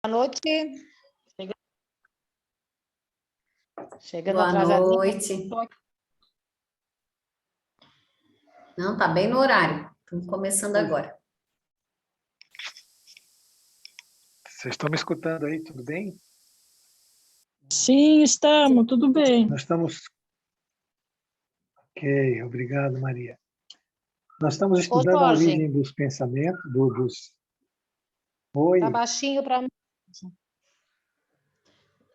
noite. Chegando Boa atrasadinha. noite. Não, tá bem no horário. Estamos começando agora. Vocês estão me escutando aí, tudo bem? Sim, estamos, tudo bem. Nós estamos... Ok, obrigado, Maria. Nós estamos estudando a origem dos pensamentos, dos... Oi. Tá baixinho para mim.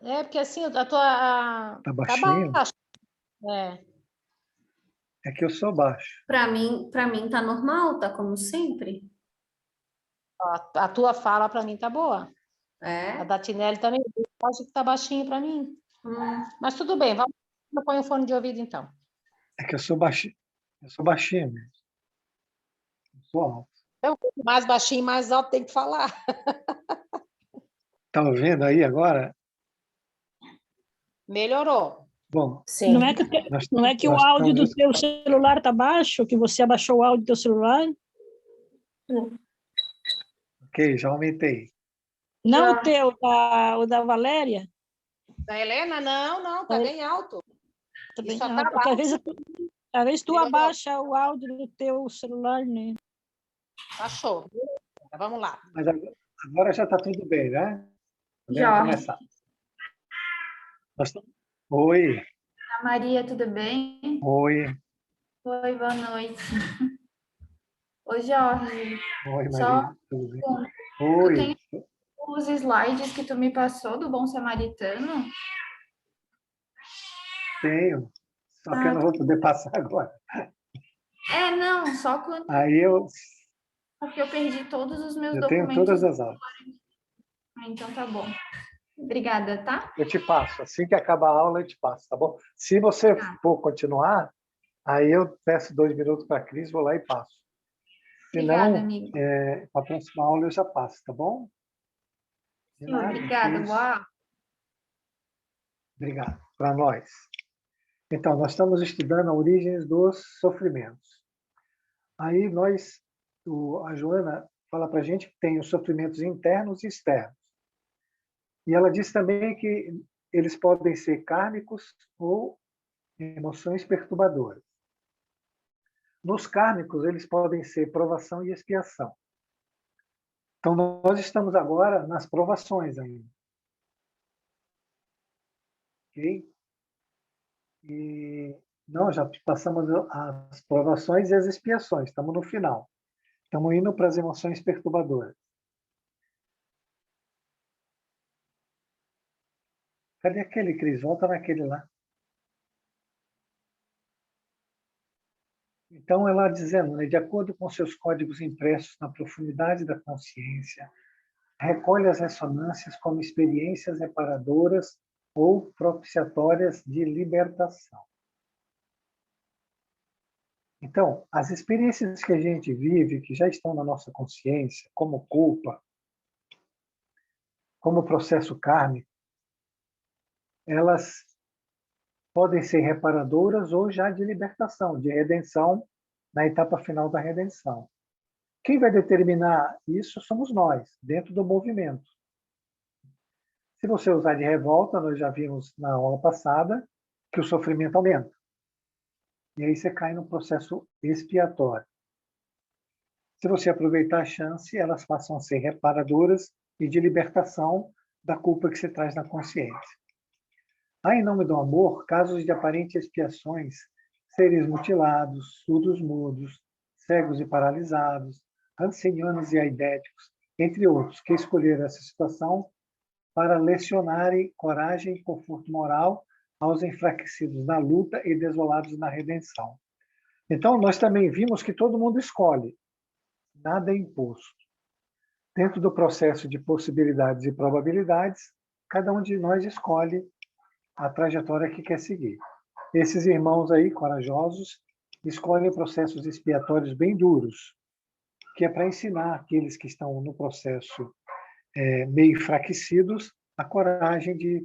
É, porque assim, a tua... Tá baixinho? Tá baixo. É. É que eu sou baixo. Para mim tá normal, tá como sempre. A tua fala para mim tá boa. É? A da Tinelli também, eu acho que tá baixinho para mim. Mas tudo bem, vamos pôr o fone de ouvido então. É que eu sou baixinho. Eu sou baixinho mesmo. Eu sou alto. Então, mais baixinho, mais alto tem que falar. Tá ouvindo aí agora? Melhorou. Bom, Sim. Não é que o áudio do teu celular tá baixo, que você abaixou o áudio do teu celular? Ok, já aumentei. Não o teu, o da Valéria? Da Helena, não, tá bem alto. Tá bem Só tá alto, porque às vezes tu Melhorou. abaixa o áudio do teu celular, né? Achou. Vamos lá. Mas agora já está tudo bem, né? Podemos Já. começar. Oi. Maria, tudo bem? Oi. Oi, boa noite. Oi, Jorge. Oi, Só Maria. Tudo bem? tu Oi. tem os slides que tu me passou do Bom Samaritano? Tenho. Só que eu não vou poder passar agora. Não, só quando... Aí Porque eu perdi todos os meus eu tenho documentos. todas as aulas. Então tá bom. Obrigada, tá? Eu te passo. Assim que acabar a aula, eu te passo, tá bom? Se você for continuar, aí eu peço 2 minutos para a Cris, vou lá e passo. Obrigada, Senão, amigo. para a próxima aula eu já passo, tá bom? De nada, Obrigada, Cris. boa. Obrigado. Para nós. Então, nós estamos estudando a origem dos sofrimentos. Aí a Joana fala para a gente que tem os sofrimentos internos e externos. E ela diz também que eles podem ser kármicos ou emoções perturbadoras. Nos kármicos, eles podem ser provação e expiação. Então, nós estamos agora nas provações ainda. Ok? E não, já passamos as provações e as expiações, estamos no final. Estamos indo para as emoções perturbadoras. Cadê aquele, Cris? Volta naquele lá. Então, ela dizendo, né, de acordo com seus códigos impressos na profundidade da consciência, recolhe as ressonâncias como experiências reparadoras ou propiciatórias de libertação. Então, as experiências que a gente vive, que já estão na nossa consciência, como culpa, como processo kármico, elas podem ser reparadoras ou já de libertação, de redenção, na etapa final da redenção. Quem vai determinar isso somos nós, dentro do movimento. Se você usar de revolta, nós já vimos na aula passada que o sofrimento aumenta. E aí você cai no processo expiatório. Se você aproveitar a chance, elas passam a ser reparadoras e de libertação da culpa que você traz na consciência. Há, em nome do amor, casos de aparentes expiações, seres mutilados, surdos mudos, cegos e paralisados, ancianos e aidéticos, entre outros, que escolheram essa situação para lecionarem coragem e conforto moral aos enfraquecidos na luta e desolados na redenção. Então, nós também vimos que todo mundo escolhe, nada é imposto. Dentro do processo de possibilidades e probabilidades, cada um de nós escolhe a trajetória que quer seguir. Esses irmãos aí, corajosos, escolhem processos expiatórios bem duros, que é para ensinar aqueles que estão no processo meio enfraquecidos a coragem de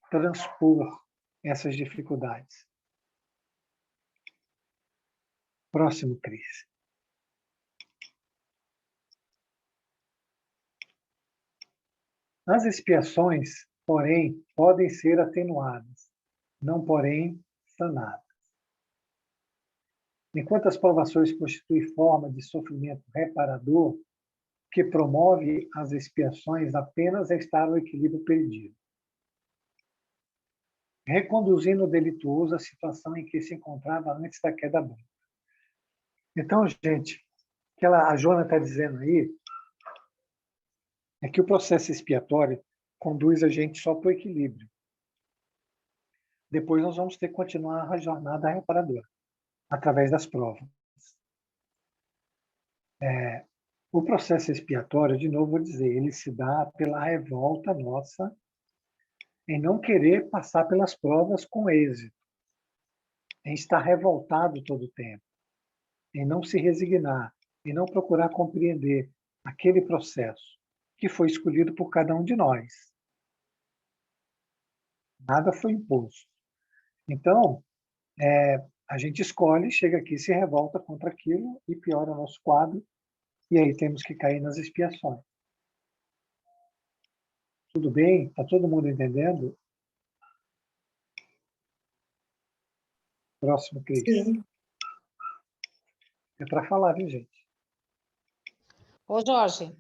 transpor essas dificuldades. Próximo, Cris. As expiações, porém, podem ser atenuadas, não, porém, sanadas. Enquanto as provações constituem forma de sofrimento reparador, o que promove as expiações apenas é estar no equilíbrio perdido, reconduzindo o delituoso à situação em que se encontrava antes da queda brusca. Então, gente, o que a Joana está dizendo aí é que o processo expiatório conduz a gente só para o equilíbrio. Depois nós vamos ter que continuar a jornada reparadora, através das provas. O processo expiatório, de novo vou dizer, ele se dá pela revolta nossa em não querer passar pelas provas com êxito, em estar revoltado todo o tempo, em não se resignar, em não procurar compreender aquele processo que foi escolhido por cada um de nós. Nada foi imposto. Então, a gente escolhe, chega aqui, se revolta contra aquilo e piora o nosso quadro, e aí temos que cair nas expiações. Tudo bem? Está todo mundo entendendo? Próximo, Cris. Sim. É para falar, viu, gente? Ô, Jorge,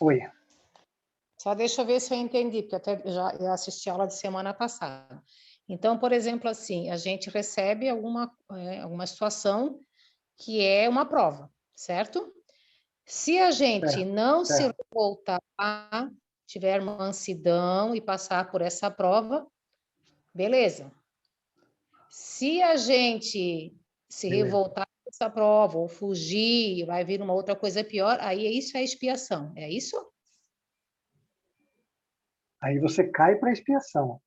Oi. só deixa eu ver se eu entendi, porque eu assisti a aula de semana passada. Então, por exemplo, assim, a gente recebe alguma situação que é uma prova, certo? Se a gente não se revoltar, tiver mansidão e passar por essa prova, beleza. Se a gente se revoltar com essa prova ou fugir, vai vir uma outra coisa pior, aí isso é expiação, é isso? Aí você cai para a expiação.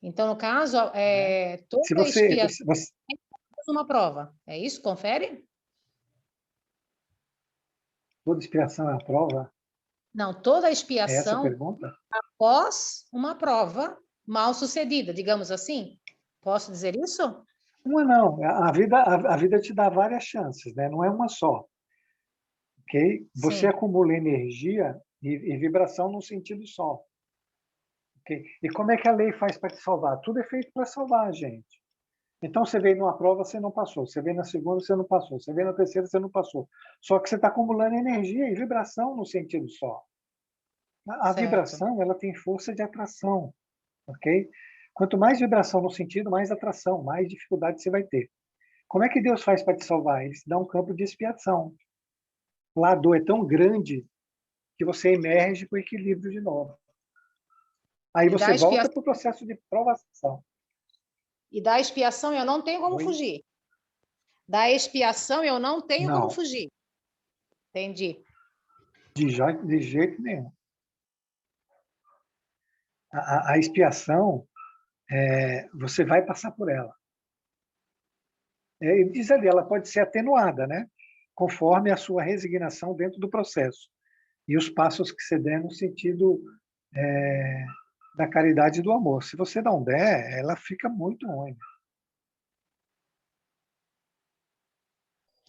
Então, no caso, Se toda você, expiação é uma prova, é isso? Confere? toda expiação é a prova? Não, toda É essa a expiação pergunta? após uma prova mal sucedida, digamos assim. Posso dizer isso? Não. A vida te dá várias chances, né? Não é uma só. Okay? Você Sim. acumula energia e vibração num sentido só. Okay? E como é que a lei faz para te salvar? Tudo é feito para salvar a gente. Então, você veio numa prova, você não passou. Você veio na segunda, você não passou. Você veio na terceira, você não passou. Só que você está acumulando energia e vibração no sentido só. A Certo. vibração, ela tem força de atração, ok? Quanto mais vibração no sentido, mais atração, mais dificuldade você vai ter. Como é que Deus faz para te salvar? Ele te dá um campo de expiação. Lá a dor é tão grande que você emerge com o equilíbrio de novo. Aí você volta para o processo de provação. E da expiação eu não tenho como fugir. Da expiação eu não tenho como fugir. Entendi. De jeito nenhum. A expiação, você vai passar por ela. Diz ali, ela pode ser atenuada, né? Conforme a sua resignação dentro do processo. E os passos que você der no sentido da caridade e do amor. Se você não der, ela fica muito ruim.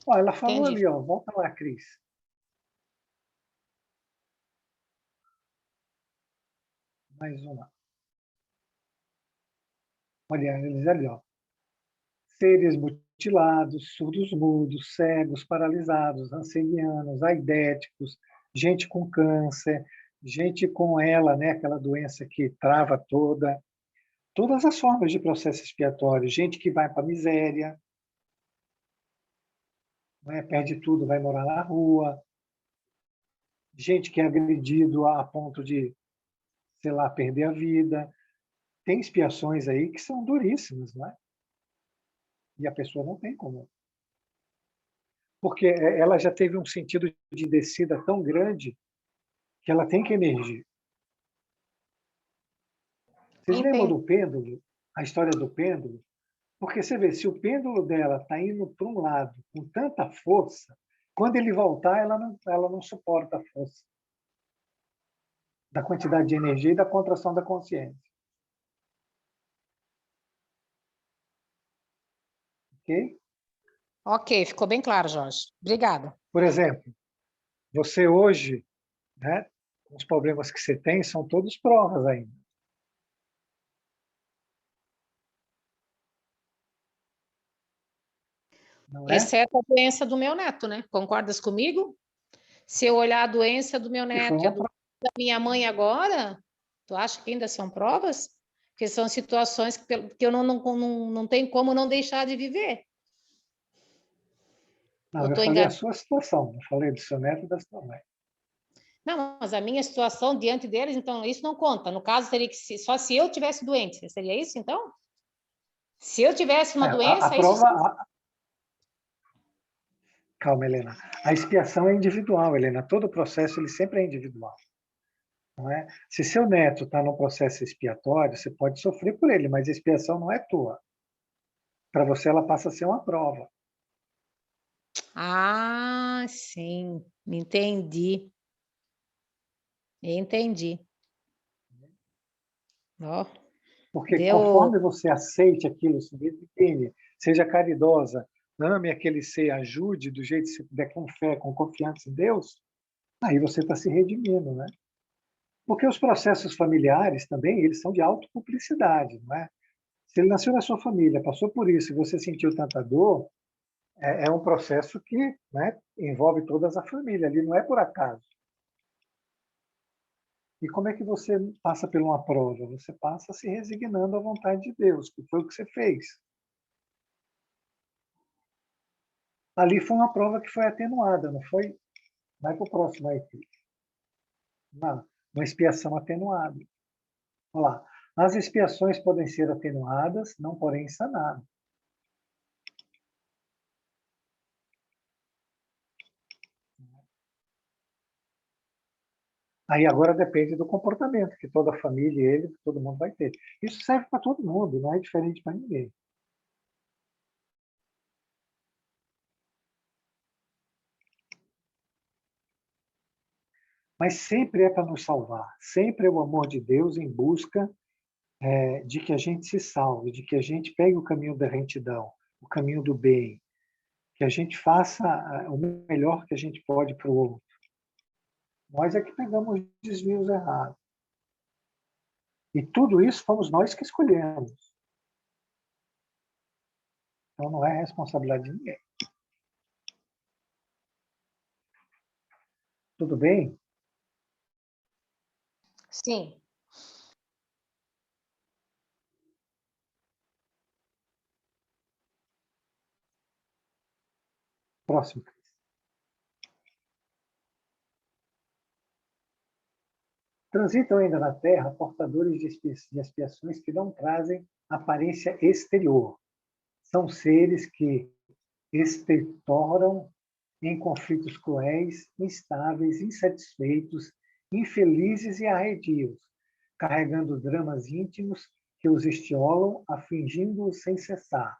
Ó, ela falou ali, ó, volta lá, Cris. Mais uma. Olha, eles ali, ó. Seres mutilados, surdos mudos, cegos, paralisados, ancenianos, aidéticos, gente com câncer, gente com ela, né, aquela doença que trava todas as formas de processo expiatório, gente que vai para a miséria, né, perde tudo, vai morar na rua, gente que é agredido a ponto de, sei lá, perder a vida. Tem expiações aí que são duríssimas, não é? E a pessoa não tem como. Porque ela já teve um sentido de descida tão grande que ela tem que emergir. Vocês lembram do pêndulo? A história do pêndulo? Porque você vê, se o pêndulo dela está indo para um lado com tanta força, quando ele voltar, ela não suporta a força da quantidade de energia e da contração da consciência. Ok? Ok, ficou bem claro, Jorge. Obrigada. Por exemplo, você hoje, né, Os problemas que você tem são todos provas ainda. Não é? Exceto a doença do meu neto, né? Concordas comigo? Se eu olhar a doença do meu Que foi neto e a uma doença da minha mãe agora, tu acha que ainda são provas? Porque são situações que eu não tenho como não deixar de viver. Não, Eu eu estou falei a enganada. sua situação, não falei do seu neto e da sua mãe. Não, mas a minha situação diante deles, então, isso não conta. No caso, teria que ser só se eu tivesse doente. Seria isso, então? Se eu tivesse uma A doença, isso prova, sim. calma, Helena. A expiação é individual, Helena. Todo o processo ele sempre é individual. Não é? Se seu neto está num processo expiatório, você pode sofrer por ele, mas a expiação não é tua. Para você, ela passa a ser uma prova. Ah, sim. Entendi. Entendi. Ó, Porque deu. conforme você aceite aquilo, se discipline, seja caridosa, ame aquele ser, ajude do jeito que você puder, com fé, com confiança em Deus, aí você está se redimindo, né? Porque os processos familiares também, eles são de autocumplicidade, não é? Se ele nasceu na sua família, passou por isso, e você sentiu tanta dor, é um processo que, né, envolve toda a família, ali não é por acaso. E como é que você passa por uma prova? Você passa se resignando à vontade de Deus, que foi o que você fez. Ali foi uma prova que foi atenuada, não foi? Vai para o próximo aí, filho. Uma expiação atenuada. Olha lá. As expiações podem ser atenuadas, não porém sanadas. Aí agora depende do comportamento que toda a família, ele, todo mundo vai ter. Isso serve para todo mundo, não é diferente para ninguém. Mas sempre é para nos salvar, sempre é o amor de Deus em busca de que a gente se salve, de que a gente pegue o caminho da retidão, o caminho do bem, que a gente faça o melhor que a gente pode para o outro. Nós é que pegamos desvios errados. E tudo isso fomos nós que escolhemos. Então não é responsabilidade de ninguém. Tudo bem? Sim. Próximo. Transitam ainda na Terra portadores de expiações que não trazem aparência exterior. São seres que expectoram em conflitos cruéis, instáveis, insatisfeitos, infelizes e arredios, carregando dramas íntimos que os estiolam, afligindo-os sem cessar.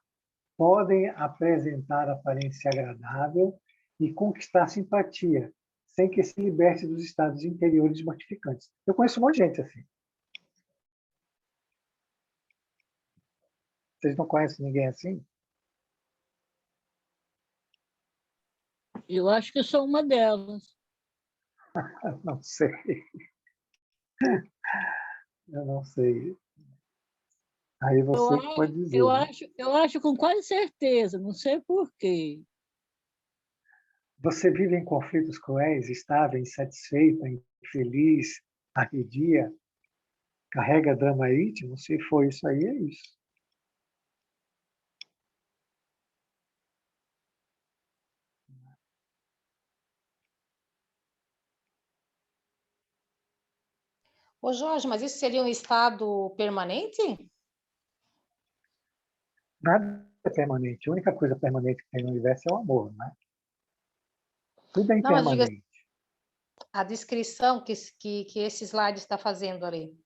Podem apresentar aparência agradável e conquistar simpatia, sem que se liberte dos estados interiores mortificantes. Eu conheço um monte de gente assim. Vocês não conhecem ninguém assim? Eu acho que eu sou uma delas. Não sei. Eu não sei. Aí você pode dizer, né? Eu acho com quase certeza, não sei por quê. Você vive em conflitos cruéis, estável, insatisfeita, infeliz, arredia, carrega drama íntimo? Se for isso aí, é isso. Ô, Jorge, mas isso seria um estado permanente? Nada é permanente. A única coisa permanente que tem no universo é o amor, né? Tudo é Não, mas diga impermanente. a descrição que esse slide está fazendo ali,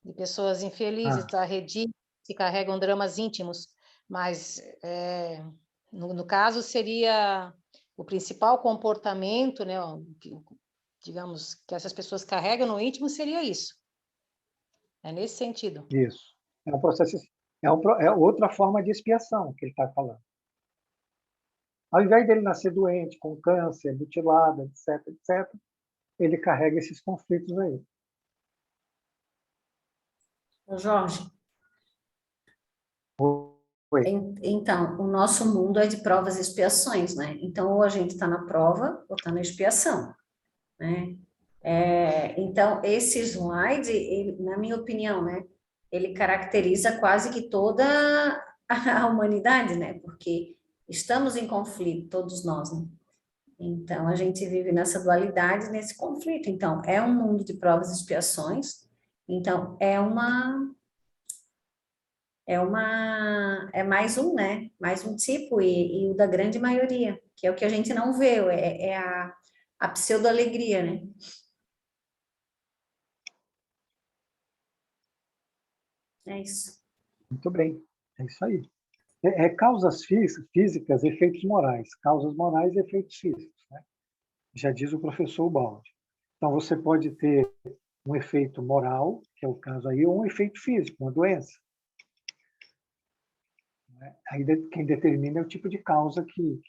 de pessoas infelizes, Ah, arredidas, que carregam dramas íntimos, mas no caso seria o principal comportamento, né, digamos, que essas pessoas carregam no íntimo seria isso. É nesse sentido. isso. É um processo, é outra forma de expiação que ele está falando. Ao invés dele nascer doente, com câncer, mutilado, etc., etc., ele carrega esses conflitos aí. Ô, Jorge, Oi. então, o nosso mundo é de provas e expiações, né? Então, ou a gente está na prova ou está na expiação, né? Então, esse slide, na minha opinião, né? Ele caracteriza quase que toda a humanidade, né? Porque estamos em conflito, todos nós, né? Então, a gente vive nessa dualidade, nesse conflito. Então, é um mundo de provas e expiações. Então, é mais um, né? Mais um tipo, e o da grande maioria, que é o que a gente não vê, é a pseudo-alegria, né? É isso. Muito bem, é isso aí. Causas físicas, efeitos morais. Causas morais e efeitos físicos, né? Já diz o professor Baldi. Então, você pode ter um efeito moral, que é o caso aí, ou um efeito físico, uma doença. Aí quem determina é o tipo de causa que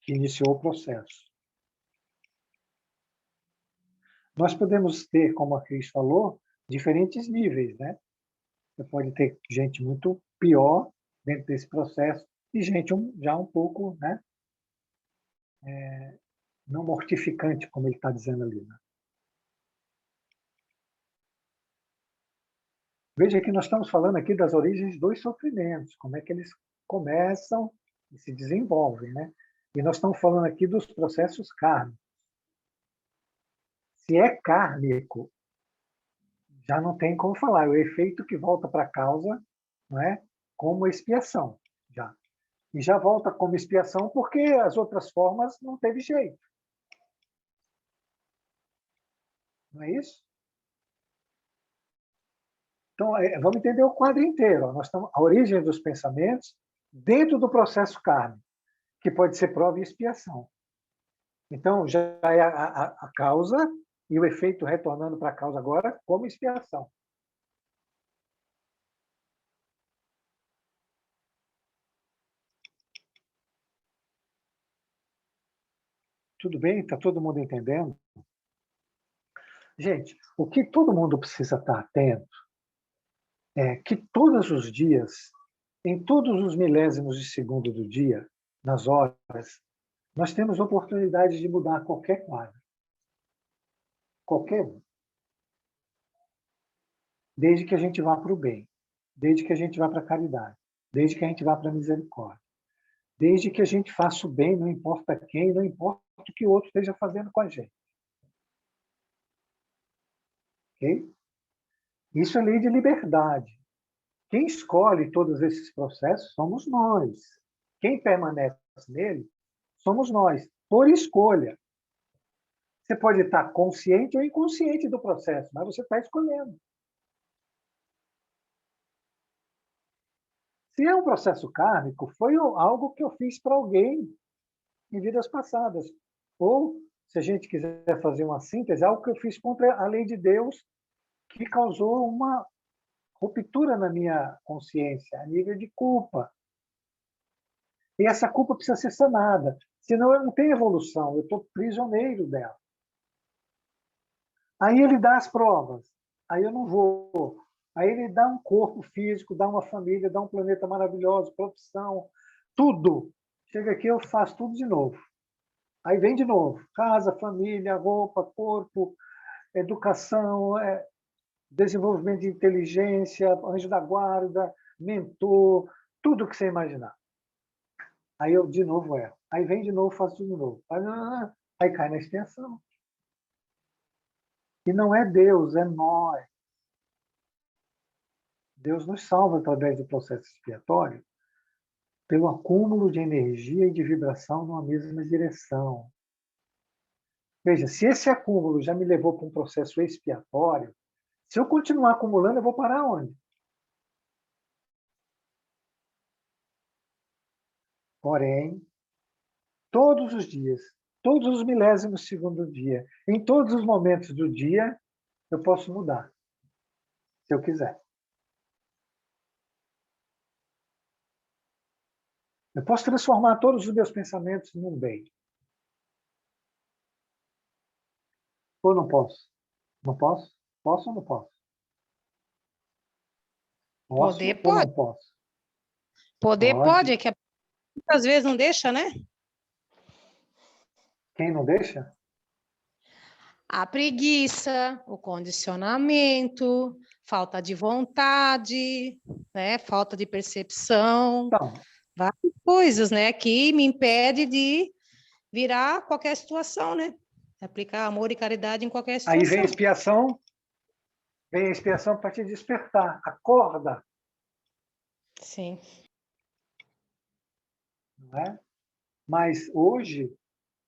iniciou o processo. Nós podemos ter, como a Cris falou, diferentes níveis, né? Você pode ter gente muito pior dentro desse processo e gente já um pouco, né? Não mortificante, como ele está dizendo ali. Né? Veja que nós estamos falando aqui das origens dos sofrimentos, como é que eles começam e se desenvolvem, né? E nós estamos falando aqui dos processos kármicos. Se é kármico, já não tem como falar, é o efeito que volta para a causa, não é? Como expiação, já. E já volta como expiação porque as outras formas não teve jeito. Não é isso? Então, vamos entender o quadro inteiro. Nós estamos a origem dos pensamentos dentro do processo kármico, que pode ser prova e expiação. Então, já é a causa e o efeito retornando para a causa agora como expiação. Tudo bem? Está todo mundo entendendo? Gente, o que todo mundo precisa estar atento é que todos os dias, em todos os milésimos de segundo do dia, nas horas, nós temos oportunidade de mudar qualquer quadro. Qualquer um. Desde que a gente vá para o bem, desde que a gente vá para a caridade, desde que a gente vá para a misericórdia, desde que a gente faça o bem, não importa quem, não importa o que o outro esteja fazendo com a gente. Ok? Isso é lei de liberdade. Quem escolhe todos esses processos somos nós. Quem permanece nele somos nós, por escolha. Você pode estar consciente ou inconsciente do processo, mas você está escolhendo. Se é um processo kármico, foi algo que eu fiz para alguém em vidas passadas. Ou, se a gente quiser fazer uma síntese, algo que eu fiz contra a lei de Deus que causou uma ruptura na minha consciência, a nível de culpa. E essa culpa precisa ser sanada, senão eu não tenho evolução, eu estou prisioneiro dela. Aí ele dá as provas, aí eu não vou. Aí ele dá um corpo físico, dá uma família, dá um planeta maravilhoso, profissão, tudo. Chega aqui, eu faço tudo de novo. Aí vem de novo. Casa, família, roupa, corpo, educação, desenvolvimento de inteligência, anjo da guarda, mentor, tudo que você imaginar. Aí eu de novo erro. Aí vem de novo, faço tudo de novo. Aí cai na expiação. E não é Deus, é nós. Deus nos salva através do processo expiatório pelo acúmulo de energia e de vibração numa mesma direção. Veja, se esse acúmulo já me levou para um processo expiatório, se eu continuar acumulando, eu vou parar onde? Porém, todos os dias, todos os milésimos de segundo do dia, em todos os momentos do dia, eu posso mudar, se eu quiser. Eu posso transformar todos os meus pensamentos num bem. Ou não posso? Não posso? Posso ou não posso? Posso Poder ou pode. não posso? Poder Pode. pode, é que muitas vezes não deixa, né? Quem não deixa? A preguiça, o condicionamento, falta de vontade, né? Falta de percepção, Então, várias coisas, né? Que me impede de virar qualquer situação, né? Aplicar amor e caridade em qualquer aí situação. vem a expiação para te despertar. Acorda, Sim. não é? Mas hoje,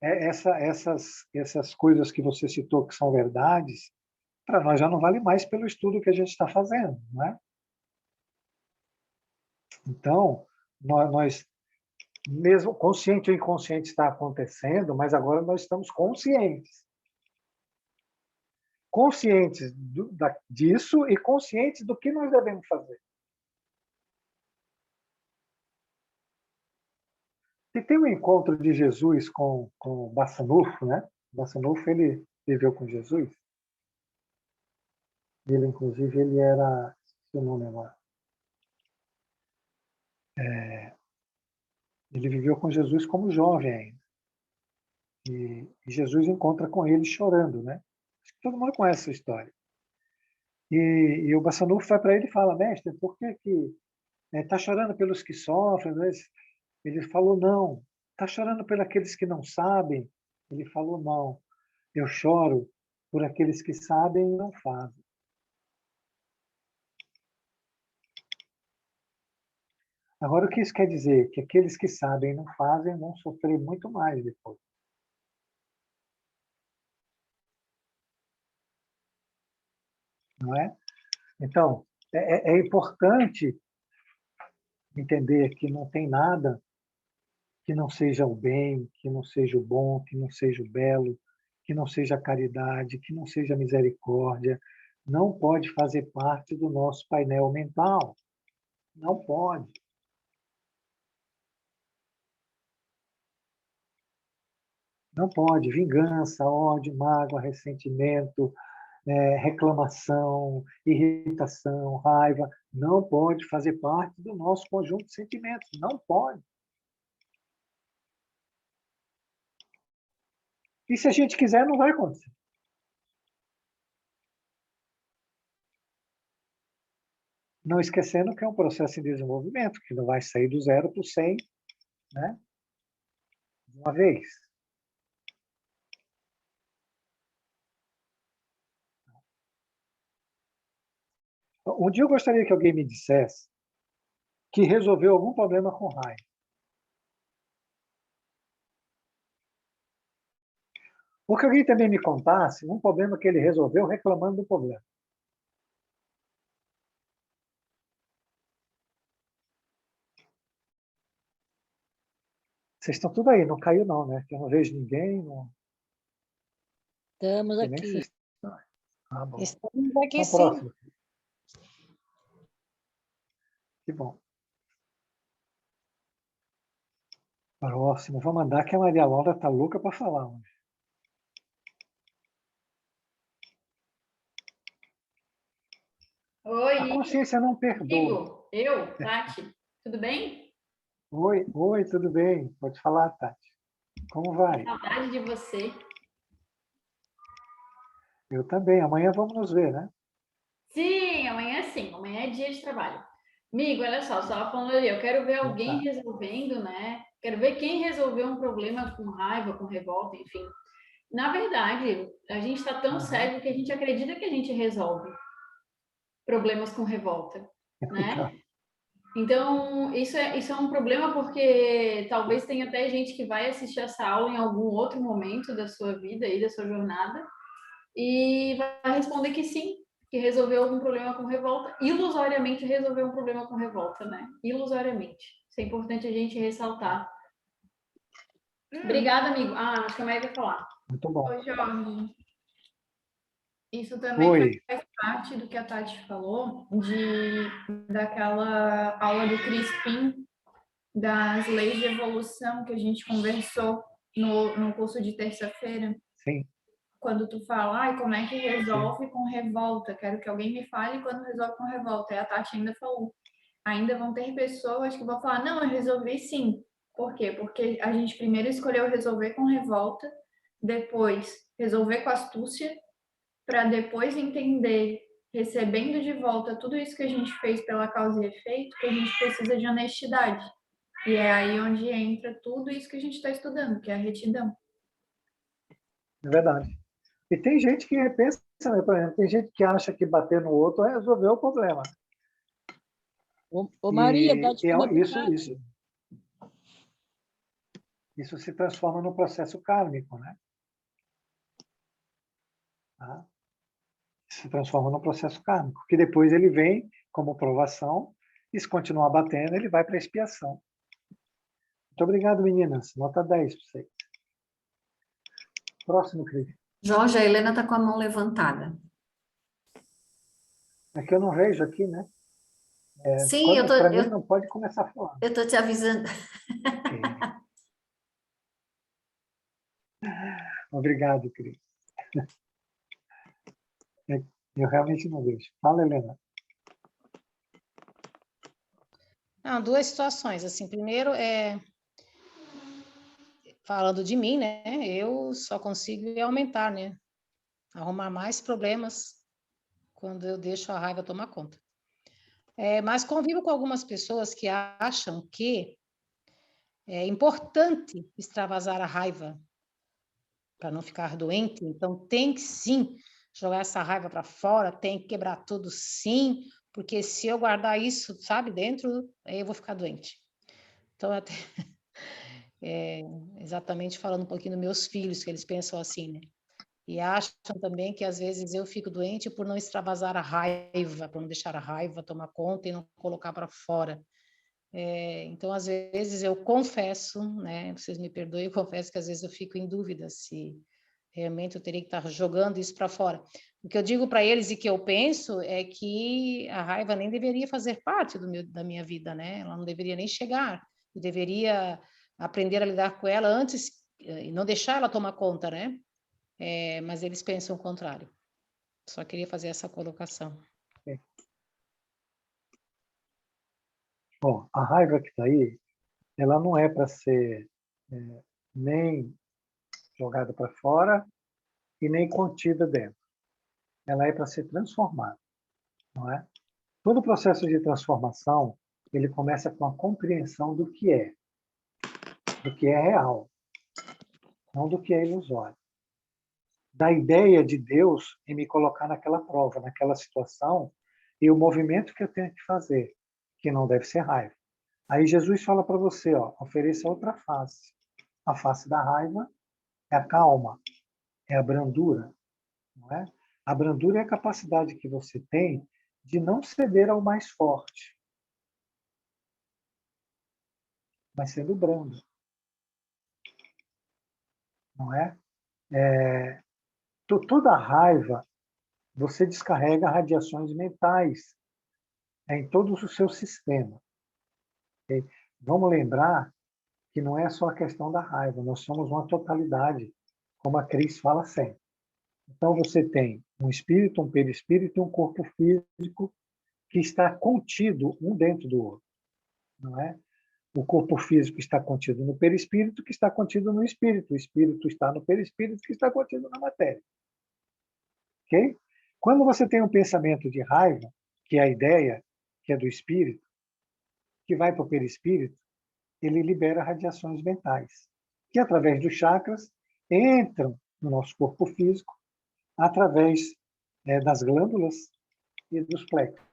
essas coisas que você citou que são verdades, para nós já não vale mais pelo estudo que a gente está fazendo, não é? Então, nós mesmo consciente ou inconsciente está acontecendo, mas agora nós estamos conscientes. Conscientes disso e conscientes do que nós devemos fazer. E tem um encontro de Jesus com Bassanufo, né? Bassanufo, ele viveu com Jesus. Ele, inclusive, ele era, se eu não lembro, ele viveu com Jesus como jovem ainda. E Jesus encontra com ele chorando, né? Acho que todo mundo conhece essa história. E o Bassanufo vai para ele e fala: mestre, por que está chorando pelos que sofrem? Ele falou: não. Está chorando por aqueles que não sabem? Ele falou: não. Eu choro por aqueles que sabem e não fazem. Agora, o que isso quer dizer? Que aqueles que sabem e não fazem vão sofrer muito mais depois. Não é? Então, é importante entender que não tem nada que não seja o bem, que não seja o bom, que não seja o belo, que não seja a caridade, que não seja a misericórdia. Não pode fazer parte do nosso painel mental. Não pode. Não pode. Vingança, ódio, mágoa, ressentimento, reclamação, irritação, raiva, não pode fazer parte do nosso conjunto de sentimentos. Não pode. E se a gente quiser, não vai acontecer. Não esquecendo que é um processo em desenvolvimento, que não vai sair do 0 para o 100, né? De uma vez. Um dia eu gostaria que alguém me dissesse que resolveu algum problema com raiva. Ou que alguém também me contasse um problema que ele resolveu reclamando do problema. Vocês estão tudo aí, não caiu não, né? Que eu não vejo ninguém. Não... Estamos Nem que aqui. vocês estão. Ah, bom. Estamos aqui Então, sim. próximo. Que bom. Próximo. Vou mandar que a Maria Laura está louca para falar hoje. A Oi, consciência não perdoa. amigo. Eu, Tati, tudo bem? Oi, tudo bem? Pode falar, Tati. Como vai? Saudade de você. Eu também. Amanhã vamos nos ver, né? Sim, amanhã é dia de trabalho. Amigo, olha só, você estava falando ali, eu quero ver Então alguém tá. resolvendo, né? Quero ver quem resolveu um problema com raiva, com revolta, enfim. Na verdade, a gente está tão cego que a gente acredita que a gente resolve problemas com revolta, né? Então, isso é um problema porque talvez tenha até gente que vai assistir essa aula em algum outro momento da sua vida e da sua jornada e vai responder que sim, que resolveu algum problema com revolta. Ilusoriamente resolveu um problema com revolta, né? Ilusoriamente. Isso é importante a gente ressaltar. Obrigada, amigo. Ah, acho que a Maria vai falar. Muito bom. Oi, Jorge. Isso também Oi. faz parte do que a Tati falou, daquela aula do Crispim, das leis de evolução que a gente conversou no curso de terça-feira. Sim. quando tu fala, ai, como é que resolve com revolta? Quero que alguém me fale quando resolve com revolta. E a Tati ainda falou, ainda vão ter pessoas que vão falar, não, eu resolvi sim. Por quê? Porque a gente primeiro escolheu resolver com revolta, depois resolver com astúcia, para depois entender, recebendo de volta tudo isso que a gente fez pela causa e efeito, que a gente precisa de honestidade. E é aí onde entra tudo isso que a gente está estudando, que é a retidão. É verdade. E tem gente que repensa, né? Por exemplo, tem gente que acha que bater no outro é resolver o problema. Ô Maria, E pode comer isso se transforma num processo kármico, né? Tá? Se transforma num processo kármico, que depois ele vem como provação, e se continuar batendo, ele vai para a expiação. Muito obrigado, meninas. Nota 10 para vocês. Próximo, Cris. Jorge, a Helena está com a mão levantada. É que eu não vejo aqui, né? Sim, Para mim, não pode começar a falar. eu tô te avisando. Obrigado, Cris. Eu realmente não vejo. Fala, Helena. Não, duas situações. Assim, primeiro, falando de mim, né? Eu só consigo aumentar, né? Arrumar mais problemas quando eu deixo a raiva tomar conta. Mas convivo com algumas pessoas que acham que é importante extravasar a raiva para não ficar doente. Então, tem que sim jogar essa raiva para fora, tem que quebrar tudo sim, porque se eu guardar isso, sabe, dentro, aí eu vou ficar doente. Então, até exatamente falando um pouquinho dos meus filhos, que eles pensam assim, né? E acham também que às vezes eu fico doente por não extravasar a raiva, por não deixar a raiva tomar conta e não colocar para fora. Então, às vezes eu confesso, né? Vocês me perdoem, eu confesso que às vezes eu fico em dúvida se realmente eu teria que estar jogando isso para fora. O que eu digo para eles e que eu penso é que a raiva nem deveria fazer parte da minha vida, né? Ela não deveria nem chegar. Eu deveria aprender a lidar com ela antes e não deixar ela tomar conta, né? Mas eles pensam o contrário. Só queria fazer essa colocação. Bom, a raiva que está aí, ela não é para ser nem jogada para fora e nem contida dentro. Ela é para ser transformada, não é? Todo o processo de transformação, ele começa com a compreensão do que é real, não do que é ilusório. Da ideia de Deus em me colocar naquela prova, naquela situação, e o movimento que eu tenho que fazer, que não deve ser raiva. Aí Jesus fala para você, ofereça outra face. A face da raiva é a calma, é a brandura, não é? A brandura é a capacidade que você tem de não ceder ao mais forte, mas sendo brando, não é? Toda raiva, você descarrega radiações mentais em todos os seus sistemas. Okay? Vamos lembrar que não é só a questão da raiva, nós somos uma totalidade, como a Cris fala sempre. Então, você tem um espírito, um perispírito e um corpo físico que está contido um dentro do outro, não é? O corpo físico está contido no perispírito, que está contido no espírito. O espírito está no perispírito, que está contido na matéria. Ok? Quando você tem um pensamento de raiva, que é a ideia, que é do espírito, que vai para o perispírito, ele libera radiações mentais, que através dos chakras entram no nosso corpo físico, através das glândulas e dos plexos.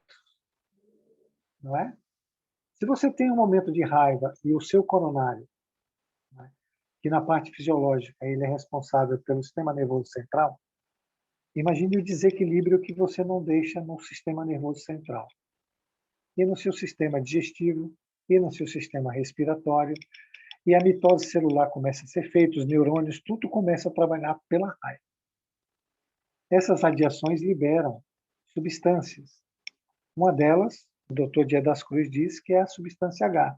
Não é? Se você tem um momento de raiva e o seu coronário, né, que na parte fisiológica ele é responsável pelo sistema nervoso central, imagine o desequilíbrio que você não deixa no sistema nervoso central. E no seu sistema digestivo, e no seu sistema respiratório, e a mitose celular começa a ser feita, os neurônios, tudo começa a trabalhar pela raiva. Essas radiações liberam substâncias. Uma delas, o Dr. Dia das Cruz diz que é a substância H,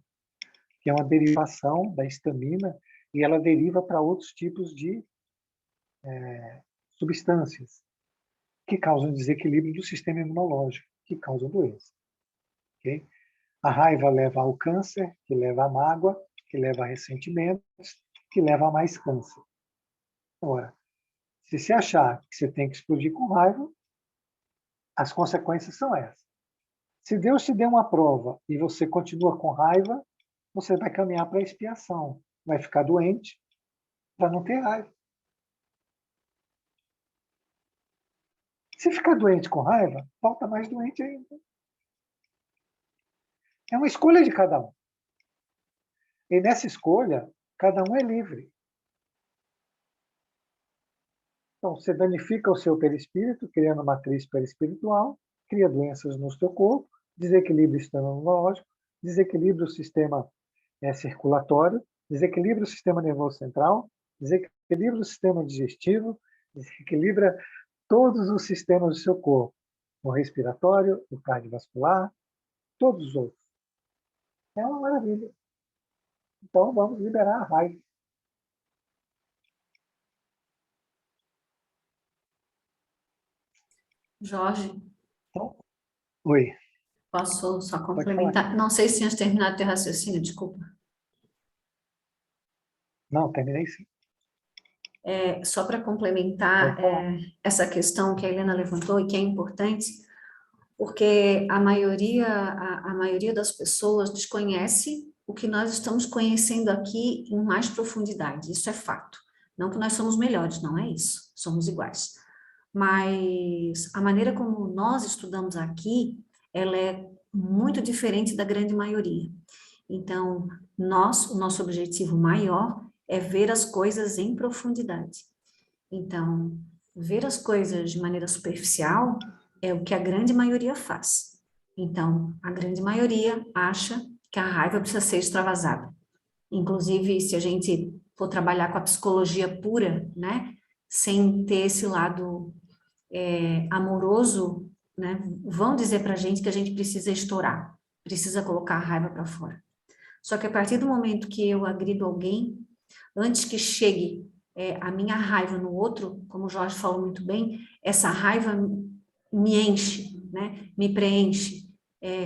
que é uma derivação da histamina, e ela deriva para outros tipos de substâncias que causam desequilíbrio do sistema imunológico, que causam doença. Okay? A raiva leva ao câncer, que leva à mágoa, que leva a ressentimentos, que leva a mais câncer. Agora, se você achar que você tem que explodir com raiva, as consequências são essas. Se Deus te deu uma prova e você continua com raiva, você vai caminhar para a expiação. Vai ficar doente para não ter raiva. Se ficar doente com raiva, volta mais doente ainda. É uma escolha de cada um. E nessa escolha, cada um é livre. Então, você danifica o seu perispírito, criando matriz perispiritual, cria doenças no seu corpo, desequilibra o sistema imunológico, desequilibra o sistema circulatório, desequilibra o sistema nervoso central, desequilibra o sistema digestivo, desequilibra todos os sistemas do seu corpo, o respiratório, o cardiovascular, todos os outros. É uma maravilha. Então, vamos liberar a raiva. Jorge, Então, oi. posso só Pode complementar? falar. Não sei se tinha terminado teu raciocínio, desculpa. Não, terminei sim. Só para complementar Pode falar. essa questão que a Helena levantou e que é importante, porque a maioria das pessoas desconhece o que nós estamos conhecendo aqui em mais profundidade, isso é fato. Não que nós somos melhores, não é isso, somos iguais. Mas a maneira como nós estudamos aqui, ela é muito diferente da grande maioria. Então, o nosso objetivo maior é ver as coisas em profundidade. Então, ver as coisas de maneira superficial é o que a grande maioria faz. Então, a grande maioria acha que a raiva precisa ser extravasada. Inclusive, se a gente for trabalhar com a psicologia pura, né, sem ter esse lado amoroso, né, vão dizer para a gente que a gente precisa estourar, precisa colocar a raiva para fora. Só que a partir do momento que eu agrido alguém, antes que chegue a minha raiva no outro, como o Jorge falou muito bem, essa raiva me enche, né? Me preenche,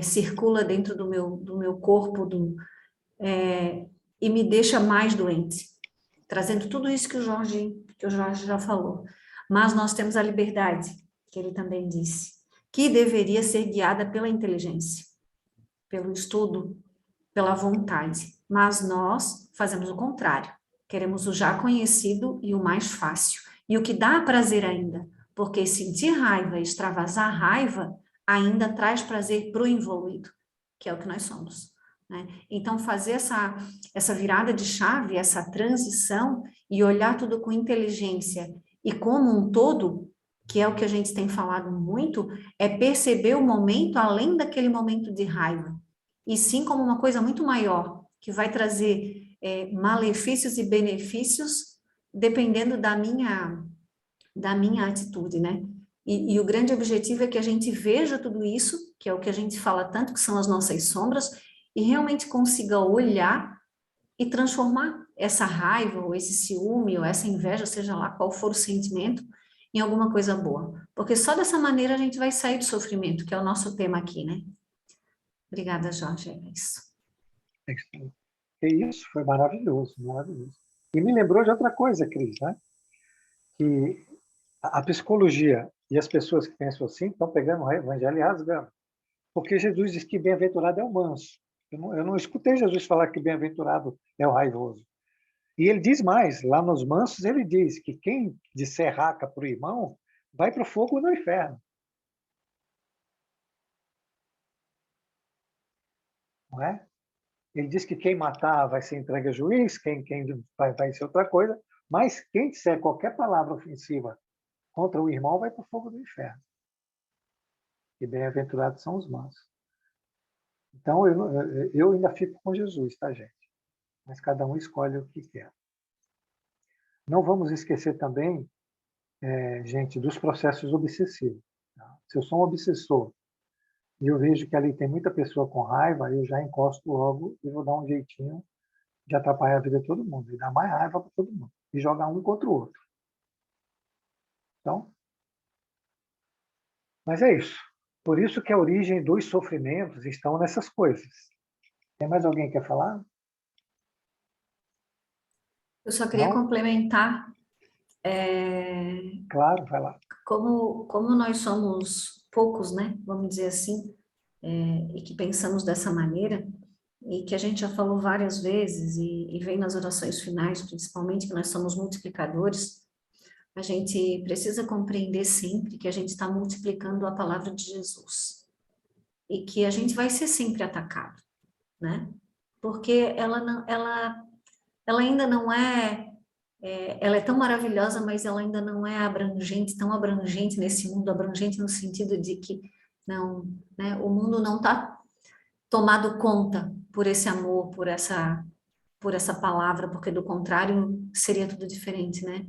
circula dentro do meu corpo e me deixa mais doente, trazendo tudo isso que o Jorge já falou. Mas nós temos a liberdade, que ele também disse, que deveria ser guiada pela inteligência, pelo estudo, pela vontade. Mas nós fazemos o contrário. Queremos o já conhecido e o mais fácil. E o que dá prazer ainda, porque sentir raiva e extravasar raiva ainda traz prazer para o evoluído, que é o que nós somos. Né? Então, fazer essa virada de chave, essa transição e olhar tudo com inteligência e como um todo, que é o que a gente tem falado muito, é perceber o momento além daquele momento de raiva, e sim como uma coisa muito maior, que vai trazer malefícios e benefícios dependendo da minha atitude, né? E o grande objetivo é que a gente veja tudo isso, que é o que a gente fala tanto, que são as nossas sombras, e realmente consiga olhar e transformar essa raiva, ou esse ciúme, ou essa inveja, seja lá qual for o sentimento, em alguma coisa boa. Porque só dessa maneira a gente vai sair do sofrimento, que é o nosso tema aqui, né? Obrigada, Jorge, é isso. É isso, foi maravilhoso, maravilhoso. E me lembrou de outra coisa, Cris, né? Que a psicologia e as pessoas que pensam assim estão pegando o evangelho e rasgando. Porque Jesus diz que bem-aventurado é o manso. Eu não escutei Jesus falar que bem-aventurado é o raivoso. E ele diz mais, lá nos mansos, ele diz que quem disser raca para o irmão vai para o fogo no inferno. Não é? Ele diz que quem matar vai ser entregue a juiz, quem vai ser outra coisa, mas quem disser qualquer palavra ofensiva contra o irmão vai para o fogo do inferno. E bem-aventurados são os mansos. Então, eu ainda fico com Jesus, tá, gente? Mas cada um escolhe o que quer. Não vamos esquecer também, gente, dos processos obsessivos. Tá? Se eu sou um obsessor e eu vejo que ali tem muita pessoa com raiva, eu já encosto logo e vou dar um jeitinho de atrapalhar a vida de todo mundo, e dar mais raiva para todo mundo, e jogar um contra o outro. Então, mas é isso. Por isso que a origem dos sofrimentos estão nessas coisas. Tem mais alguém que quer falar? Eu só queria Não? complementar, Claro, vai lá. como nós somos poucos, né? Vamos dizer assim, e que pensamos dessa maneira, e que a gente já falou várias vezes, e vem nas orações finais, principalmente, que nós somos multiplicadores, a gente precisa compreender sempre que a gente está multiplicando a palavra de Jesus, e que a gente vai ser sempre atacado, né? Porque ela ainda não ela é tão maravilhosa, mas ela ainda não é abrangente, tão abrangente nesse mundo, abrangente no sentido de que não, né, o mundo não está tomado conta por esse amor, por essa palavra, porque do contrário seria tudo diferente, né?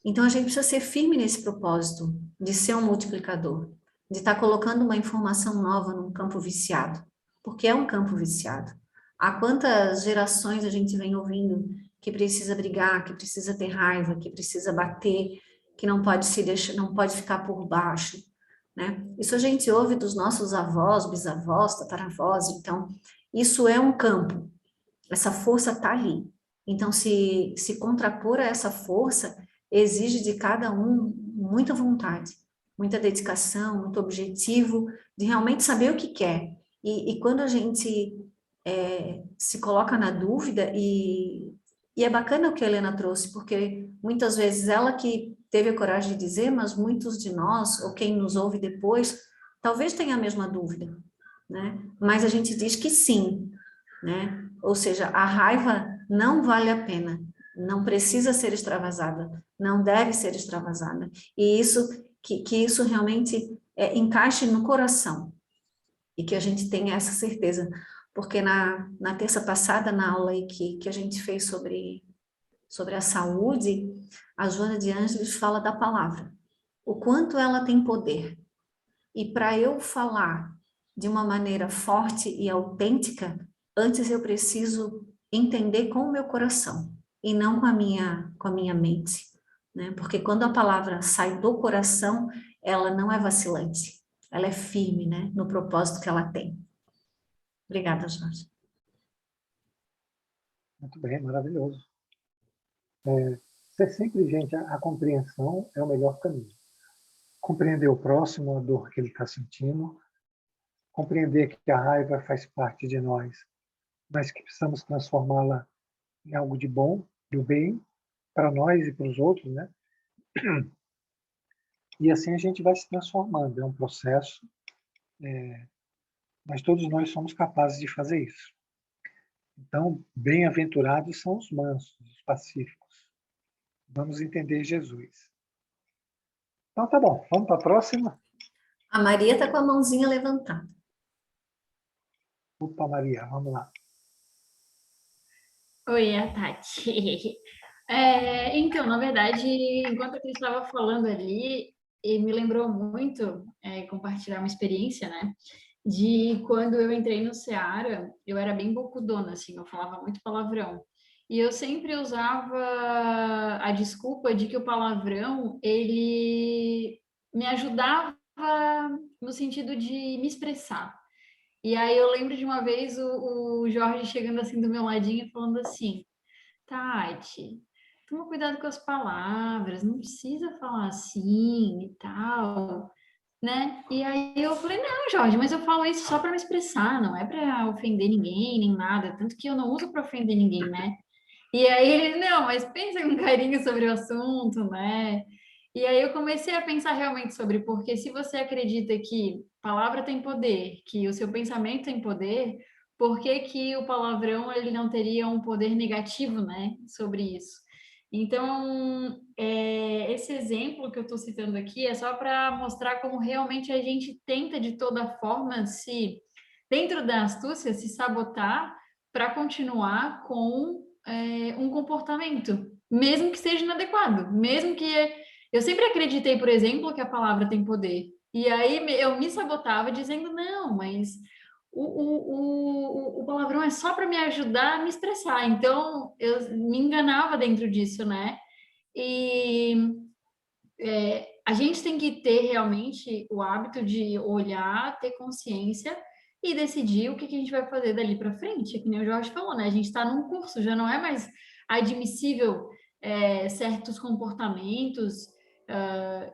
Então a gente precisa ser firme nesse propósito de ser um multiplicador, de estar colocando uma informação nova num campo viciado, porque é um campo viciado. Há quantas gerações a gente vem ouvindo que precisa brigar, que precisa ter raiva, que precisa bater, que não pode se deixar, não pode ficar por baixo, né? Isso a gente ouve dos nossos avós, bisavós, tataravós. Então isso é um campo. Essa força está ali. Então se contrapor a essa força exige de cada um muita vontade, muita dedicação, muito objetivo, de realmente saber o que quer. E quando a gente se coloca na dúvida, e é bacana o que a Helena trouxe, porque muitas vezes ela que teve a coragem de dizer, mas muitos de nós, ou quem nos ouve depois, talvez tenha a mesma dúvida, né? Mas a gente diz que sim, né? Ou seja, a raiva não vale a pena, não precisa ser extravasada, não deve ser extravasada. E isso, que isso realmente encaixe no coração, e que a gente tenha essa certeza. Porque na terça passada, na aula aí que a gente fez sobre a saúde, a Joana de Ângeles fala da palavra, o quanto ela tem poder. E para eu falar de uma maneira forte e autêntica, antes eu preciso entender com o meu coração e não com a minha mente, né? Porque quando a palavra sai do coração, ela não é vacilante, ela é firme, né? No propósito que ela tem. Obrigada, Jorge. Muito bem, maravilhoso. Ser sempre, gente, a compreensão é o melhor caminho. Compreender o próximo, a dor que ele está sentindo, compreender que a raiva faz parte de nós, mas que precisamos transformá-la em algo de bom, do bem, para nós e para os outros, né? E assim a gente vai se transformando, é um processo, mas todos nós somos capazes de fazer isso. Então, bem-aventurados são os mansos, os pacíficos. Vamos entender Jesus. Então tá bom, vamos para a próxima? A Maria está com a mãozinha levantada. Opa, Maria, vamos lá. Oi, a Tati. Então, na verdade, enquanto a Cris estava falando ali, e me lembrou muito compartilhar uma experiência, né? De quando eu entrei no Seara, eu era bem bocudona, assim, eu falava muito palavrão. E eu sempre usava a desculpa de que o palavrão, ele me ajudava no sentido de me expressar. E aí eu lembro de uma vez o Jorge chegando assim do meu ladinho e falando assim, Tati, toma cuidado com as palavras, não precisa falar assim e tal, né? E aí eu falei, não, Jorge, mas eu falo isso só para me expressar, não é para ofender ninguém, nem nada, tanto que eu não uso para ofender ninguém, né? E aí ele, não, mas pensa com carinho sobre o assunto, né? E aí eu comecei a pensar realmente sobre, porque se você acredita que palavra tem poder, que o seu pensamento tem poder, por que que o palavrão ele não teria um poder negativo, né, sobre isso? Então, esse exemplo que eu estou citando aqui é só para mostrar como realmente a gente tenta de toda forma se, dentro da astúcia, se sabotar para continuar com um comportamento, mesmo que seja inadequado, mesmo que eu sempre acreditei, por exemplo, que a palavra tem poder. E aí eu me sabotava dizendo, não, mas o palavrão é só para me ajudar a me expressar. Então, eu me enganava dentro disso, né? E a gente tem que ter realmente o hábito de olhar, ter consciência e decidir o que que a gente vai fazer dali para frente. Que nem o Jorge falou, né? A gente está num curso, já não é mais admissível certos comportamentos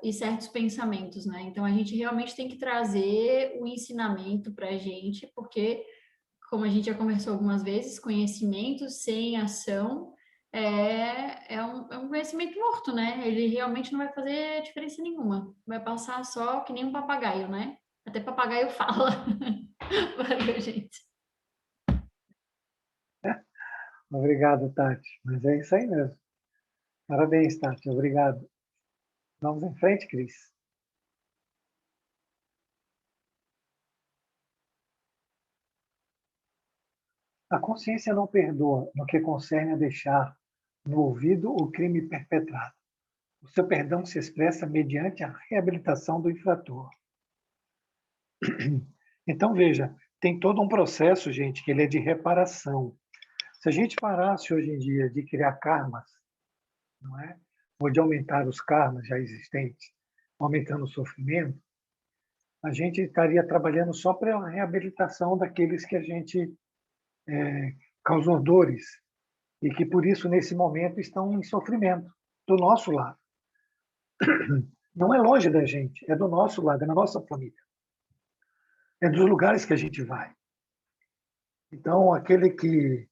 e certos pensamentos, né? Então, a gente realmente tem que trazer o ensinamento para a gente, porque, como a gente já conversou algumas vezes, conhecimento sem ação é um conhecimento morto, né? Ele realmente não vai fazer diferença nenhuma. Vai passar só que nem um papagaio, né? Até papagaio fala. Valeu, gente. Obrigado, Tati. Mas é isso aí mesmo. Parabéns, Tati. Obrigado. Vamos em frente, Cris. A consciência não perdoa no que concerne a deixar no ouvido o crime perpetrado. O seu perdão se expressa mediante a reabilitação do infrator. Então, veja, tem todo um processo, gente, que ele é de reparação. Se a gente parasse hoje em dia de criar karmas, não é? Ou de aumentar os karmas já existentes, aumentando o sofrimento, a gente estaria trabalhando só para a reabilitação daqueles que a gente causou dores e que, por isso, nesse momento, estão em sofrimento, do nosso lado. Não é longe da gente, é do nosso lado, é na nossa família. É dos lugares que a gente vai. Então, aquele que